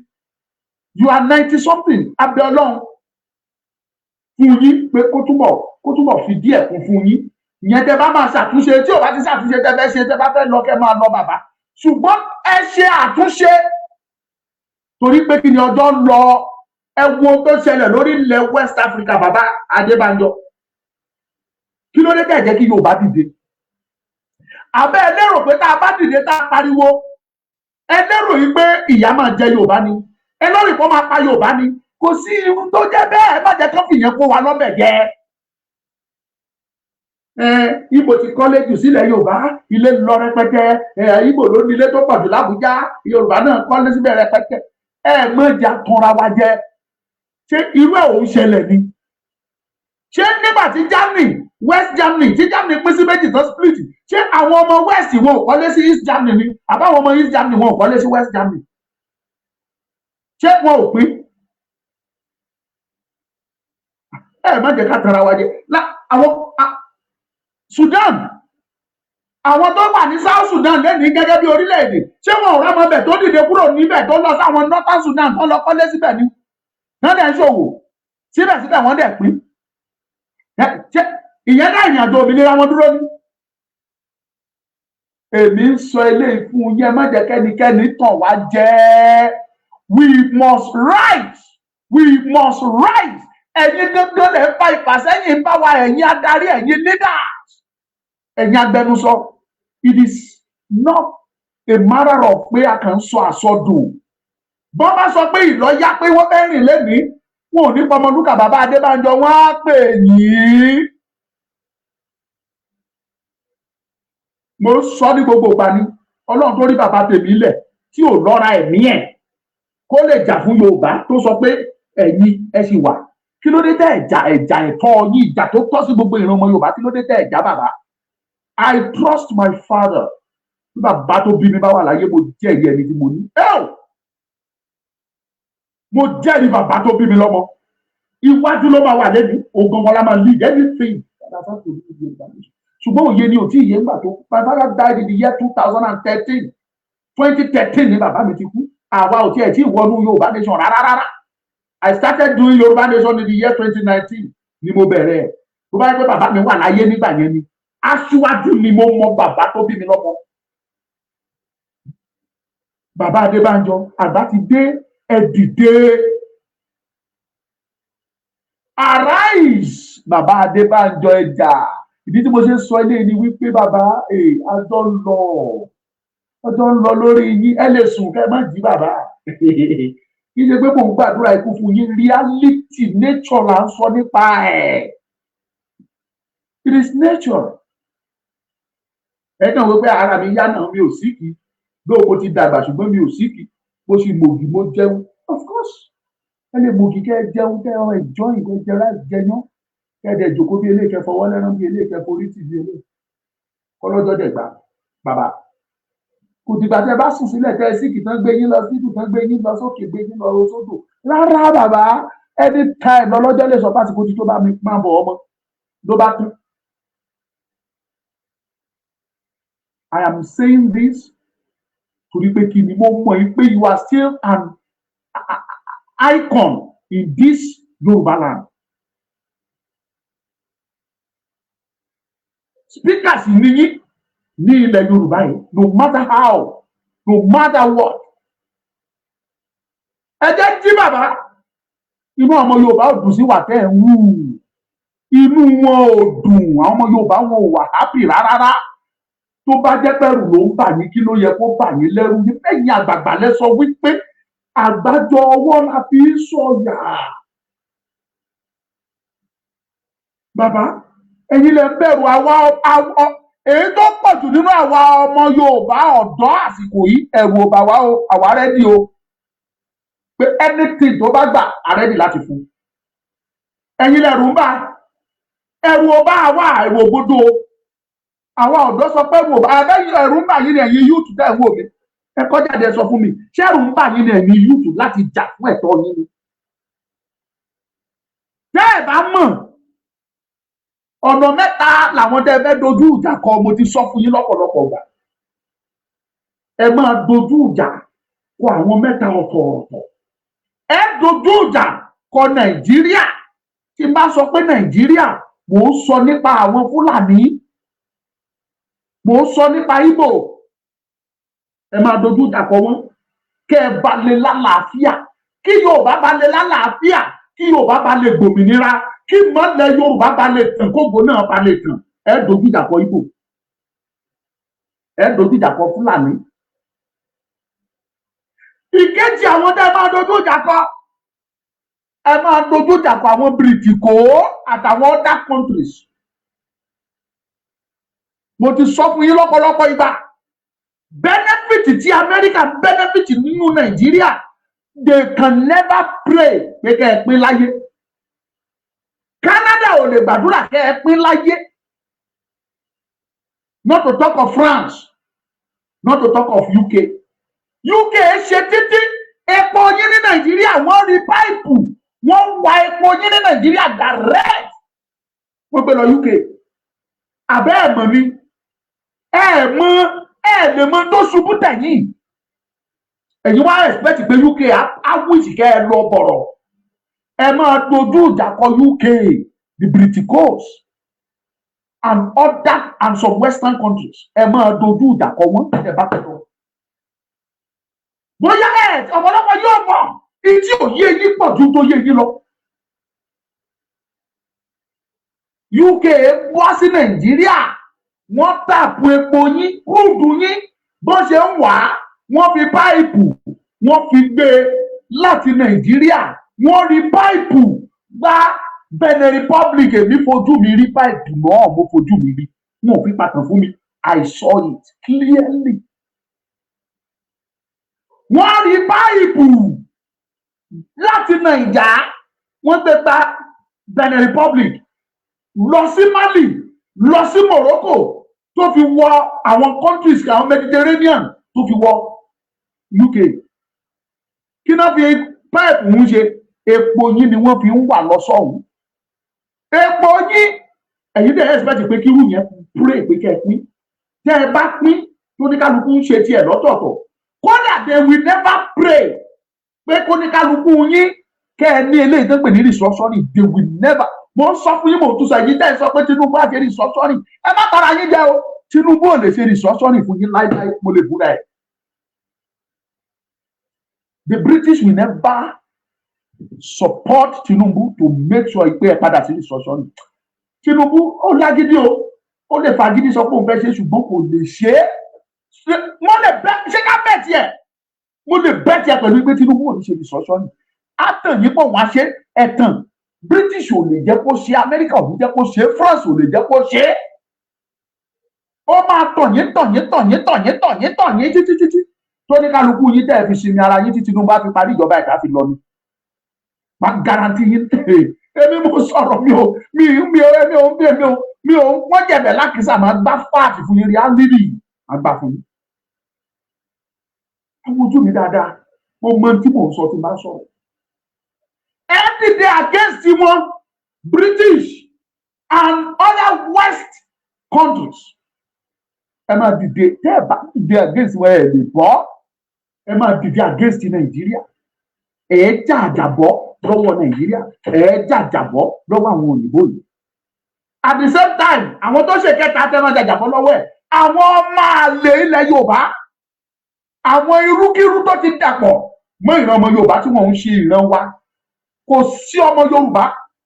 You are 90 something. Abẹ́ Ọlọ́run fún yín pé kó túbọ̀ fi díẹ̀ kún fún yín. Ìyẹn tẹ́ bá máa ṣàtúnṣe tí ò bá ti ṣàtúnṣe tẹ́ fẹ́ ṣe tẹ́ bá fẹ́ lọ kẹ́ máa lọ bàbá. Ṣùgbọ́n ẹ ṣe àtúnṣe torí pé kí ni ọjọ́ ń lọ ẹ wo tó ṣẹlẹ̀ lórí ilẹ̀ West Africa bàbá Adébánjọ. Kí ló dé tẹ́ jẹ́ kí Yorùbá dìde? Àbẹ́ ẹ lérò pé tá a bá dìde tá a pariwo ẹ lérò yìí pé ìyà máa jẹ Yorùbá ni ẹ lórí kó máa pa Yorùbá ni kò sí irun tó jẹ́ bẹ́ẹ̀ má jẹ́ kán fìyẹn kó wa lọ́bẹ̀ jẹ. Ìgbò ti kọ́lé jù sílẹ̀ Yorùbá ilé lọ rẹpẹtẹ Ìgbò ló ní ilé tó pọ̀ jù l'Ábùjá Yorùbá náà kọ́lé síbẹ̀ rẹpẹtẹ mọ̀jà tanra wa jẹ. Ṣé irú ẹ̀ ò ń ṣẹlẹ̀ ni? Ṣé nígbà tí Germany West Germany tí Germany pín sí méjì tó split ṣé àwọn ọmọ West wọn ò kọ́lé sí East Germany ni àbáwọn ọmọ East Germany wọn ò kọ́lé sí West Germany? Ṣé wọn ò pín? Má jẹ́ ká tanra wa jẹ. Àwọn Sudan àwọn tó wà ní South Sudan lẹ́nìí gẹ́gẹ́ bí orílẹ̀-èdè ṣé wọn ò rámọ bẹ̀ tó dìde kúrò níbẹ̀ tó lọ sáwọn Northern Sudan tó lọ kọ́lé síbẹ̀ ni wọ́n dẹ̀ ń ṣòwò síbẹ̀síbẹ̀ wọ́n dẹ̀ pín. Ìyẹn náà ìrìn àjò òmìnira wọn dúró ní. Èmi ń sọ eléyìí fún yẹn má jẹ́ kẹ́nikẹ́ni tàn wá jẹ. We must rise. We must rise. Ẹ̀yin gangan lè fa ìfàsẹ́yìn bá wa ẹ̀yin adarí ẹ̀yin leaders. Ẹ̀yin agbẹnusọ. It is not a matter of pé a kàn ń sọ àsọdùn. Bọ́n bá sọ pé ìlọ́yà pé wọ́n fẹ́ rìn lẹ́nìí wọn ò ní pọmọlúkà bàbá Adébánjọ wọn á pè yín. Mo sọ ní gbogbo ìgbà ni Ọlọ́run tó rí bàbá tèmi lẹ̀ tí ò lọ́ra ẹ̀mí ẹ̀ kó lè jà fún Yorùbá tó sọ pé ẹ̀yin ẹ sì wà. Kí ló dé tẹ́ ẹ̀jà ẹ̀tọ́ yín ìjà tó tọ́ sí gbogbo ìran ọmọ Yorùbá kí ló dé tẹ́ ẹ̀jà bàbá? I trust my father. Bí bàbá tó bí mi bá wà láyé mo jẹ́rìí ẹni tí mo ní. Mo jẹ́rìí bàbá tó bí mi lọ́mọ. Iwájú ló máa wà lẹ́nu ogangan la máa lead anything. Ṣùgbọ́n òye ni ò tí ì yé ńgbà tó my father died in the year 2013. 2013 ni bàbá mi ti kú. Àwa ò tiẹ̀ tí ì wọnú Yorùbá nation rárá. I started doing Yoruba nation in the year 2019 ni mo bẹ̀rẹ̀. Tó bá yẹ pé bàbá mi wà láyé nígbà yẹn ni aṣíwájú ni mo mọ bàbá tó bí mi lọ́mọ. Bàbá Adébánjọ àgbà ti dé ẹ dìde. Arise bàbá Adébánjọ ẹjà. Ìdí tí mo ṣe sọ eléyìí ni wípé bàbá ọjọ́ ń lọ lórí yín ẹ lè sùn kẹ́ má jí bàbá. Kí ṣe pé mò ń gbàdúrà ikú fún yín reality nature là ń sọ nípa ẹ̀. It is nature. Ẹ kàn wípé ara mi yá náà mi ò síkì lóò mo ti dàgbà ṣùgbọ́n mi ò síkì mo sì mògì mo jẹun of course ẹ lè mògì kẹ́ ẹ jẹun kẹ́ ẹ enjoy kẹ́ ẹ jẹ láti jẹyán kẹ́ ẹ dẹ̀ jòkó bí eléyìí kẹ́ fọwọ́ lẹ́rán bí eléyìí kẹ́ forí tì bí eléyìí kọ́lọ́jọ́ dẹ̀ gbà bàbá. Kò dìgbà tẹ́ bá sùn sílẹ̀ tẹ́ síkì tán gbé yín lọ sídùn tán gbé yín lọ sókè gbé yín lọ sódò rárá bàbá anytime lọ́lọ́jọ́ lè sọ pásìkò tí tó bá mi máa bọ̀ ọmọ ló bá tún. I am saying this torí pé kí ni mo mọ̀ pé you are still an icon in this Yoruba land. speakers ní ilẹ̀ Yorùbá yìí, no matter how, no matter what. Ẹ jẹ́ jí bàbá, inú ọmọ Yorùbá ò dùn sí wà tẹ́ ẹ̀ ń wù, inú wọn ò dùn, àwọn ọmọ Yorùbá wọn ò wà happy rárá. Tó bá jẹ́ pẹ̀rù ló ń bà yín, kí ló yẹ kó bà yín lẹ́rù? Ní ẹ̀yin àgbààgbà lẹ sọ wípé àgbájọ ọwọ́ la fi ń sọ̀yà. Bàbá, ẹ̀yin lẹ bẹ̀rù àwa èyí tó pọ̀ jù nínú àwa ọmọ Yorùbá ọ̀dọ́ àsìkò yìí, ẹ̀rù ò bà wá o, àwa rẹ́dí o pé anything tó bá gbà àrẹ́dí láti fún. Ẹ̀yin lẹ̀rù ń bà, ẹ̀rù ò bá àwa, ẹ̀rù ògbódò. Àwa ọ̀dọ́ sọ pé ẹ̀rù ń bà yín ni ẹ̀yin yúùtù tẹ́ ẹ̀ wò mí. Ẹ kọjá dé sọ fún mi, ṣé ẹ̀rù ń bà yín ni ẹ̀yin yúùtù láti jà fún ẹ̀tọ́ yín ni? Tẹ́ ẹ̀ bá mọ̀, ọ̀nà mẹ́ta làwọn tẹ́ fẹ́ dojú ìjà kọ, mo ti sọ fún yín lọ́pọ̀lọpọ̀ gbà. Ẹ máa dojú ìjà kọ àwọn mẹ́ta ọ̀tọ̀ọ̀tọ̀. Ẹ dojú ìjà kọ Nàìjíríà. Tí n bá sọ pé Nàìjíríà, mò ń sọ nípa àwọn Fúlàní, mò ń sọ nípa Ìgbò. Ẹ máa dojú ìjà kọ wọn, kẹ́ ẹ bá lè lálàáfíà, kí Yorùbá bá lè lálàáfíà, kí Yorùbá bá lè gbòmìnira, kí mọ́lẹ̀ Yorùbá bá lè tàn, kógo náà bá lè tàn. Ẹ dojú ìjà kọ Ìgbò, ẹ dojú ìjà kọ Fúlàní. Ìkejì àwọn tẹ́ máa dojú ìjà kọ, ẹ máa dojú ìjà kọ àwọn Bìrìtìkó àtàwọn other countries. Mo ti sọ fún yín lọ́pọ̀lọpọ̀ ìgbà, benefit tí Amẹ́ríkà benefit nínú Nàìjíríà, they can never pray pé kẹ́ ẹ pín láyé. Canada ò lè gbàdúrà kẹ́ ẹ pín láyé. Not to talk of France, not to talk of UK. UK ṣe títí epo yín ní Nàìjíríà, wọ́n rí páìpù, wọ́n wá epo yín ní Nàìjíríà direct, wọ́n gbé lọ UK. Àbẹ́ ẹ̀ mọ̀ ni, ẹ lè mọ tó ṣubú tẹ̀yìn. Ẹ̀yin wá expect pé UK á wíṣì kẹ́ ẹ lọ bọ̀rọ̀. Ẹ máa dojú ìjà kọ UK, the Briticos and other and some Western countries. Ẹ máa dojú ìjà kọ wọ́n ẹ bá tẹ̀ lọ. Bóyá ọ̀pọ̀lọpọ̀ yóò mọ̀ ìdí òye yìí pọ̀ ju tó yé yìí lọ. UK wá sí Nàìjíríà, wọ́n tàpù epo yín, kúrúdù yín, bó ṣe ń wà á, wọ́n fi páìpù, wọ́n fi gbé láti Nàìjíríà, wọ́n rí páìpù gba Benin Republic. Èmi fojú mi rí páìpù náà, mo fojú mi rí, wọn ò fi pàtàn fún mi, I saw it clearly. Wọ́n rí páìpù láti Nàìjà, wọ́n gbé gba Benin Republic, lọ sí Mali, lọ sí Morocco, tó fi wọ àwọn countries àwọn Mediterranean, tó fi wọ UK. Kí náà fi páìpù ń ṣe? Epo yín ni wọ́n fi ń wà lọ́sọ̀hún. Epo yín, ẹ̀yin dẹ̀ expect pé kí irú yẹn pray pé kẹ́ ẹ pín. Tẹ́ ẹ bá pín, tó ní kálukú ń ṣe tiẹ̀ lọ́tọ̀ọ̀tọ̀. Kódà they will never pray pé kó ní kálukú yín kẹ́ ẹ ní eléyìí tó pè ní restructuring. They will never. Mo ń sọ fún yín, mo tún sọ yín tẹ́ ẹ sọ pé Tinubu á ṣe restructuring. Ẹ má tara yín jẹ o. Tinubu ò lè ṣe restructuring fún yín láíláí, mo lè búra ẹ̀. The British will never support Tinubu to make sure pé ẹ padà sí restructuring. Tinubu ó lágídí o, ó lè fagídí sọ pé òun fẹ́ ṣe, ṣùgbọ́n kò lè ṣe é. Mo lè bẹ́ ṣé ká bẹ̀ tiẹ̀, mo lè bẹ́ tiẹ̀ pẹ̀lú pé Tinubu ò ní ṣe restructuring. Àtàn yìí pọ̀ wọ́n á ṣe ẹ̀tàn. British ò lè jẹ́ kó ṣe, America ò lè jẹ́ kó ṣe, France ò lè jẹ́ kó ṣe. Ó máa tọ̀yín títí tó ní kálukú yín tẹ́ ẹ fi sinmi ara yín tí Tinubu bá fi parí ìjọba ẹ̀ka fi lọ ni. Máa garanti yín tẹ̀. Èmi mo sọ̀rọ̀ mi ò wọ́n jẹ̀bẹ̀ lákìsà, máa gbá fáàtì fún yín, reality máa gbà fún yín. Àwọn ojú mi dáadáa, mo mọ tí mò ń sọ tí n bá sọ̀rọ̀. Every day against wọn, British and other West countries. Ẹ máa dìde, tẹ́ ẹ bá dìde against wọn ẹ lè bọ́. Ẹ máa dìde against Nàìjíríà. Ẹ jàjàbọ́ lọ́wọ́ Nàìjíríà. Ẹ jàjàbọ́ lọ́wọ́ àwọn òyìnbó yìí. at the same time àwọn tó ṣe kẹta tẹ́lẹ̀ jàjàbọ́ lọ́wọ́ ẹ̀ àwọn ọmọ àlè ilẹ̀ Yorùbá àwọn irúkírú tó ti dàpọ̀ mọ́ ìran ọmọ Yorùbá tí wọ́n ń ṣe ìran wa kò sí ọmọ Yorùbá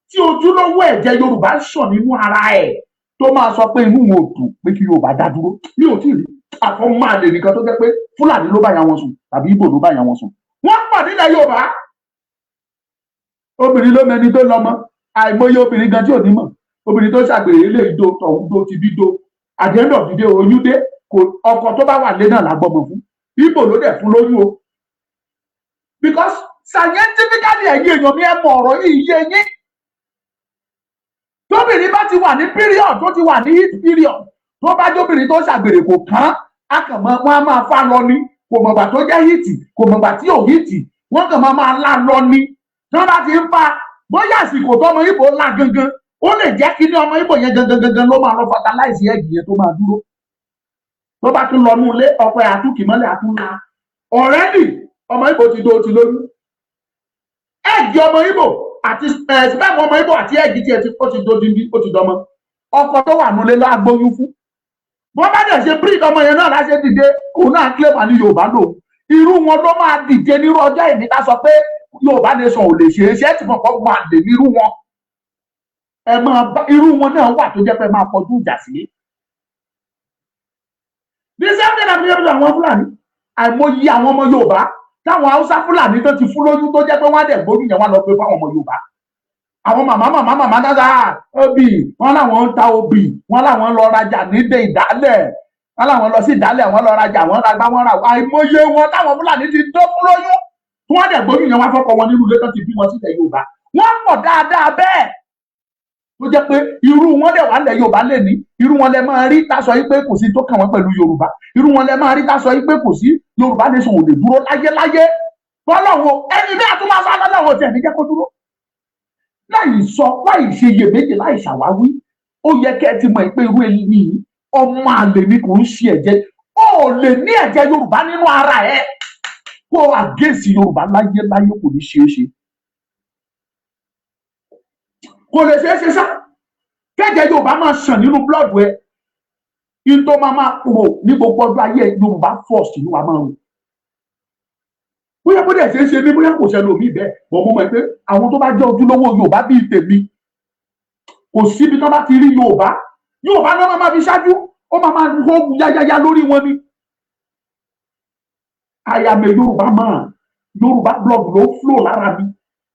tí ojúlówó ẹ̀jẹ̀ Yorùbá ṣàn nínú ara ẹ̀ tó máa sọ pé inú wọn ò dùn pé kí Yorùbá dá dúró ní òtí rí àfọ̀n máa lè nìkan tó jẹ́ pé Fúlàní ló bá ya wọn sùn tàbí Ìgbò ló bá ya wọn sùn wọ́n pọ̀ nílẹ̀ Yorùbá obìnrin ló mẹni tó lọ́mọ àìmọye obìnrin gan tí ò ní mọ̀ obìnrin tó ṣàgbèrè ilé ìdó tọ̀hún dó ti bí dó àdéhùn ọ̀dídé oyún dé ọkọ tó bá wà lé náà lágbọ́mọ fún Ìgbò ló dẹ̀ fún lóyún o because scientifically ẹ̀yin èèyàn mi ẹ mọ ọ̀rọ̀ yìí yé yín tóbìnrin bá ti wà ní period tó ti wà ní heat period tó bá jóbìnrin tó ṣàgbèrè kò kán akànmọ́ wọn á máa fà lọ ní kò mọ̀gbà tó jẹ́ heat kò mọ̀gbà tí ò heat wọ́n kàn máa lá lọ ní tí wọ́n bá ti ń fa bóyá àsìkò tó ọmọ Ìgbò lá gangan ó lè jẹ́ kí ní ọmọ Ìgbò yẹn gangan ló máa lọ fertilize egg yẹn tó máa dúró tó bá tún lọ ní ilé ọkọ ẹ̀ àtúnkì mọ́lẹ̀ àtúnla already ọmọ Ìgbò ti do ti lóyún egg ọmọ Ìgbò àti sperm ọmọ Ìgbò àti egg tí ẹ ti ó ti do díndín ó ti dọmọ ọkọ tó wà nílé lọ agbóyún fún bọ́n bá dẹ̀ ṣe breed ọmọ yẹn náà láṣẹ dìde òun náà claim ní Yorùbá lò irú wọn ló máa dìde nírú ọjọ́ ìní ká sọ pé Yorùbá nation ò lè ṣe é ṣe é tí kọ̀ọ̀kan máa lè nírú wọn ẹ máa bá irú wọn náà wà tó jẹ́ pé máa kọjú ìjà sí. the same thing àti ẹbí àwọn Fúlàní àìmọye àwọn ọmọ Yorùbá táwọn Haúsá Fúlàní tó ti fún lóyún tó jẹ́ pé wọ́n á dẹ̀ gbóyún yẹn wọ́n lọ pé fáwọn ọmọ Yorùbá àwọn màmá dáadáa obì wọ́n láwọn ń ta obì wọ́n láwọn lọ rajà nídé ìdálẹ̀ wọ́n láwọn lọ sí ìdálẹ̀ wọ́n lọ rajà wọ́n ra gbá wọ́n ra àìmọye wọn táwọn Fúlàní ti tó fún lóyún tí wọ́n dẹ̀ gbóyún yẹn wọ́n fọ́kọ wọn nínú ilé tó ti bí wọn sílẹ̀ Yorùbá wọ́n pọ̀ dáadáa bẹ́ẹ̀ tó jẹ́ pé irú wọn dẹ̀ wà lẹ̀ Yorùbá lè ní irú wọn lẹ máa rí tásọ yìí pé kò sí tó kàn wọ́n pẹ̀lú Yorùbá irú wọn lẹ máa rí tásọ yìí pé kò sí Yorùbá nation ò lè dúró láyéláyé bọ́lọ́wọ́ ẹni bí àtúmọ̀sá lọ́wọ́ tẹ̀ ní jẹ́ kó dúró láì sọ láì ṣe iyèméjì láì ṣàwáwí ó yẹ kẹ́ ẹ ti mọ̀ pé irú èyí ni ọmọ àlè ni kò ń ṣe ẹ̀jẹ̀ ó lè ní ẹ̀jẹ̀ Yorùbá nínú ara ẹ̀ kó àgẹ́sì Yorùbá láyéláyé kò ní ṣeé ṣe kò lè ṣeé ṣe sá kẹ́jẹ̀ Yorùbá máa ṣàn nínú blọọdù ẹ ìtọ́ máa kúrò ní gbogbo ọdún ayé Yorùbá first ni wàá máa rùn bóyá bó dẹ̀ ṣe é ṣe ní bóyá kò ṣẹlẹ̀ omi bẹ́ẹ̀ wọ́n mú mọ̀ pé àwọn tó bá jẹ́ ojúlówó Yorùbá bíi tèmi kò síbi tó bá ti rí Yorùbá náà máa fi ṣáájú ó máa hó yáyáyá lórí wọn ni àyàmẹ Yorùbá Yorùbá blog ló flow lára mi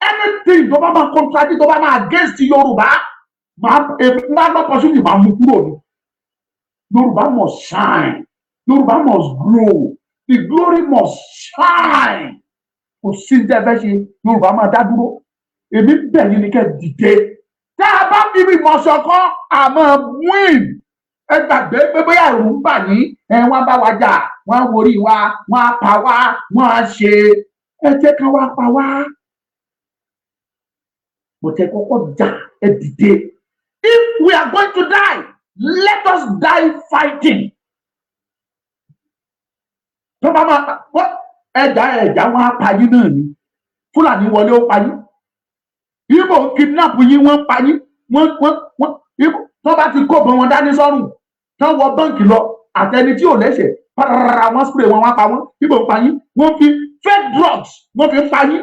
anything tó bá máa contradict tó bá máa against Yorùbá máa lọ́pọ̀ sí ni máa mú kúrò ni Yorùbá must shine Yorùbá must grow the glory must shine kò sí ní ẹ̀fẹ́ ṣe Yorùbá máa dá dúró èmi bẹ̀ yín ni kẹ́ dìde tá a bá fi ìmọ̀ ṣọ̀kan àmọ́ win ẹ gbàgbé pé bóyá ìrù ń bà yín wọ́n bá wa jà wọ́n á worí wa wọ́n á pa wá wọ́n á ṣe ẹ jẹ́ ká wá pa wá mo tẹ kọ́kọ́ jà ẹ dìde if we are going to die let us die fighting. tó bá máa ẹ̀dá wọn á pa yín náà ni Fúlàní wọlé ó pa yín Ìgbò kidnap yín wọ́n pa yín wọ́n tó bá ti kó bọ́n wọn dání sọ́rùn tán wọ báǹkì lọ àtẹni tí ò lẹ́sẹ̀ pàràrà wọ́n spray wọn wá pa wọ́n Ìgbò pa yín wọ́n fi fake drugs wọ́n fi pa yín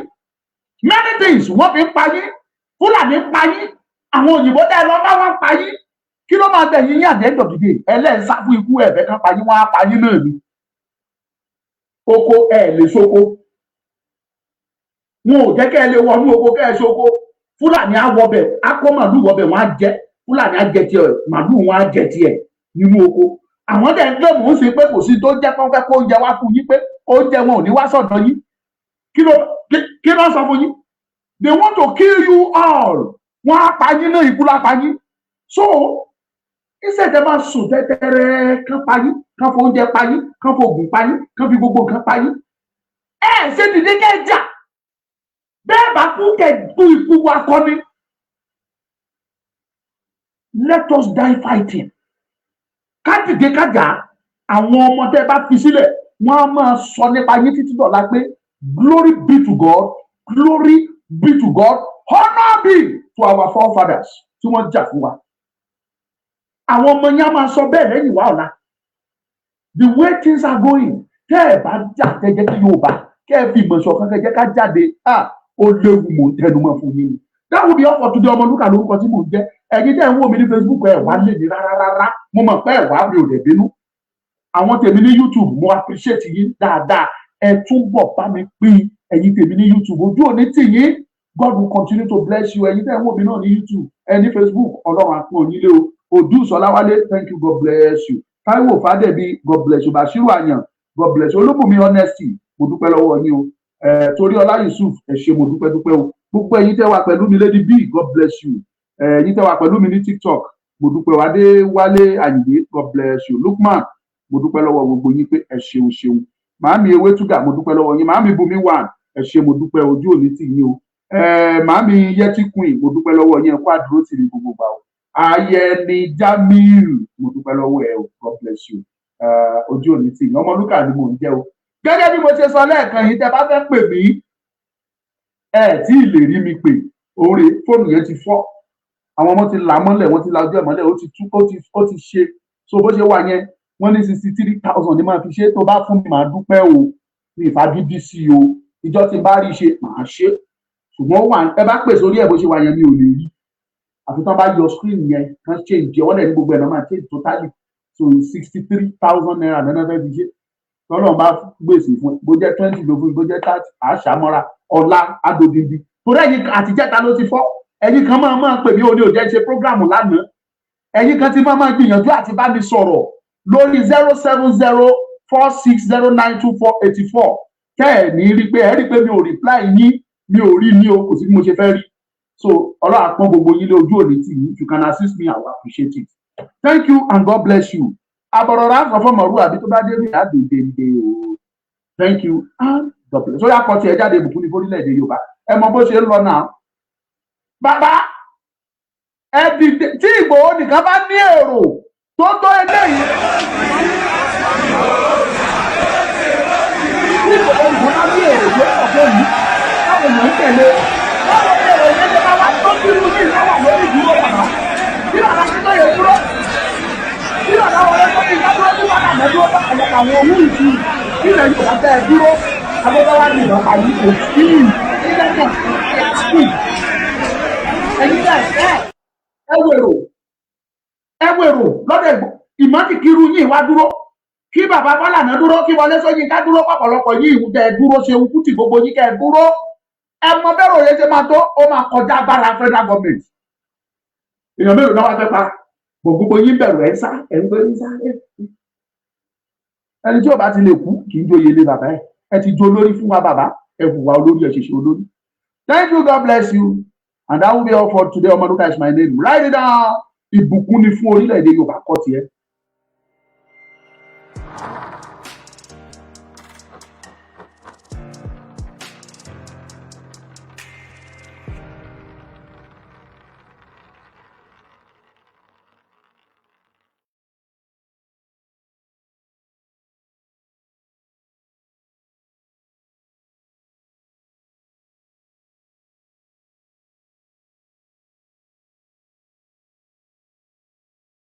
many things wọ́n fi pa yín Fúlàní pa yín àwọn òyìnbó dá ẹ lọ bá wọn pa yín kí ló máa gbẹ̀yìn yín àdéhùn dìde ẹlẹ́sà fún ikú ẹ̀fẹ́ kan pa yín wọ́n á pa yín náà ni oko ẹ lè soko wọn ò jẹ́ kẹ́ ẹ lè wọnú oko kẹ́ ẹ soko Fúlàní á wọbẹ̀ á kó màlúù wọbẹ̀ wọn á jẹ Fúlàní á jẹ tiẹ̀ màlúù wọn á jẹ tiẹ̀ nínú oko àwọn dẹ̀ ń gbẹ̀mú sí pé kò sí tó jẹ́ kó fẹ́ kó oúnjẹ wá fún yín pé oúnjẹ wọn ò ní wá sọ̀dọ̀ yín kí ló sọ fún yín they want to kill you all wọn á pa yín náà ikú lápá yín so ìṣẹ̀dẹ̀ máa sùn tẹ́tẹ́rẹ́ kán pa yín kán fọ oúnjẹ pa yín kán fọ oògùn pa yín kán fi gbogbo nǹkan pa yín ṣe dìde kẹjà bẹ́ẹ̀ bá kú kẹjú ikú wa kọ́ ni let us die fighting ká dìde kájà àwọn ọmọdé bá fi sílẹ̀ wọ́n á máa sọ nípa yín títí dọ̀la pé glory be to God glory be to God honor be to our forefathers tí wọ́n jà fún wa àwọn ọmọ yẹn á máa sọ bẹ́ẹ̀ lẹ́yìn wá ọ̀la the way things are going tẹ́ ẹ̀ bá jà kẹ́jẹ́ kí Yorùbá kẹ́ ẹ fi ìmọ̀ ṣọ̀kan kẹ́jẹ́ ká jáde ó léwu mò ń tẹnumọ́ fún yín ni that will be all for today Ọmọlúkà lórúkọ tí mò ń jẹ́ ẹ̀yin tẹ́ ẹ̀ ń wò mí ní Facebook ẹ̀ wá lè ní rárá mo mọ̀ pé ẹ̀ wá mi ò dẹ̀ bínú àwọn tèmi ní YouTube mo appreciate yín dáadáa ẹ túbọ̀ bá mi pín ẹ̀yin tèmi ní YouTube ojú òní tì yín God will continue to bless you ẹ̀yin tẹ́ ẹ̀ wò mí náà ní YouTube ẹ ní Facebook Ọlọ́run àpọn onílé o Odus Ọláwálé thank you God bless you Táíwò Fádẹ́bí God bless you Bashiru Àyàn God bless you Olúbùnmi Honesty mo dúpẹ́ lọ́wọ́ yín o Toríọlá Yusuf ẹ ṣé mo dúpẹ́ o gbogbo ẹ̀yin tẹ́ wà pẹ̀lú mi Lady B God bless you ẹ̀yin tẹ́ wà pẹ̀lú mi ní TikTok mo dúpẹ́ Wádé Wálé Àyìndé God bless you Lukman mo dúpẹ́ lọ́wọ́ gbogbo yín pé ẹ ṣeun màámi Ewétúgà mo dúpẹ́ lọ́wọ́ yín màámi Bùnmi wà ẹ ṣé mo dúpẹ́ ojú òní tì yín o màámi Yẹtí Queen mo dúpẹ́ lọ́wọ́ yín ẹ kú àdúró tì ní gbogbo gbà o Ayẹni Jamiu mo dúpẹ́ lọ́wọ́ ẹ o God bless you ojú òní tì yín Ọmọlúkà ni mò ń jẹ́ o gẹ́gẹ́ bí mo ṣe sọ lẹ́ẹ̀kan yìí tẹ́ bá fẹ́ pè mí ẹ tí ì lè rí mi pè oore fóònù yẹn ti fọ́ àwọn ọmọ ti là mọ́lẹ̀ wọ́n ti la ojú ẹ̀ mọ́lẹ̀ ó ti ṣe so bó ṣe wà yẹn wọ́n ní 63,000 ní máa fi ṣe tó bá fún mi máa dúpẹ́ o ní ìfagídí sí o ìjọ tí n bá rí ṣe máa ṣe ṣùgbọ́n wà ẹ bá pè sórí ẹ̀ bó ṣe wà yẹn mi ò lè rí àfi tán bá yọ screen yẹn kán change wọ́n lẹ̀ ní gbogbo ẹ̀ náà máa change totally so 63,000 naira náà fẹ́ fi ṣe tọ́lọ́run bá gbèsè fún ẹ bó jẹ́ 20 ló fún mi bó jẹ́ 30 àṣàmọ́ra ọ̀la adòdìdì torí ẹ̀yin àtijẹ́ta ló ti fọ́ ẹ̀yin kan máa pè mí ò ní ò jẹ́ ṣe prógráàmù lánàá ẹ̀yin kan ti máa gbìyànjú àti bá mi sọ̀rọ̀ lórí 07046092484 tẹ́ ẹ̀ ní rí pé ẹ rí pé mi ò reply yín mi ò rí ní o kò sí bí mo ṣe fẹ́ rí so Ọlọ́run àpọ́n gbogbo yín lé ojú òní tì yín if you can assist me I will appreciate it thank you and God bless you àbọ̀rọ̀rá àfọ̀fọ̀mọ̀rú àbí tó bá dé rí àdèdèdè o thank you and God bless sórí akọ̀tì ẹ̀ jáde ìbùkún ní orílẹ̀-èdè Yorùbá ẹ mọ bó ṣe ń lọ náà bàbá ẹ dìde tí Ìgbòho nìkan bá ní èrò tó tó eléyìí tí Ìgbòho nìkan bá ní èrò tó ọ̀pọ̀ yìí káwọn èèyàn ń tẹ̀lé báwo ni èrò yẹn ṣe máa wá tó dúró ní ìlọ́wọ́ lórí ìdúró bàbá bí bàbá tó yẹ dúró bí bàbá wọlé tó ti dádúró tí bàbá mẹ́ dúró bá ọ̀pọ̀lọpọ̀ àwọn owó ìtú ilẹ̀ Yorùbá bẹ́ẹ̀ dúró agbẹ́bọ́wá ní ìlọ́pà yìí kò sí ilẹ̀ náà ẹ̀yìn bẹ́ẹ̀ ẹwèrò lọ́dẹ̀ ìmọ̀tì kírú yìí wá dúró kí bàbá Fálànà dúró kí Wọlé Ṣóyínká dúró pọ̀pọ̀lọpọ̀ yìí ìwúdẹ̀ dúró ṣe ń kùtì gbogbo yìí kẹ́ dúró ẹ mọ bẹ́rù òye ṣe máa tó ó máa kọjá agbára federal government èèyàn mélòó náà wá fẹ́ pa gbogbo yìí bẹ̀rù ẹ̀ ń sá ẹ̀ ń gbé ń sá ẹni tí ò bá ti lè kú kì í jóye lé bàbá ẹ ti jó olórí fún wa bàbá ẹ hùwà olórí ẹ ṣèṣe olórí thank you God bless you and that will be all for today Ọmọlúkà is my name write it down ìbùkún ni fún orílẹ̀-èdè Yorùbá kọ́ tiẹ̀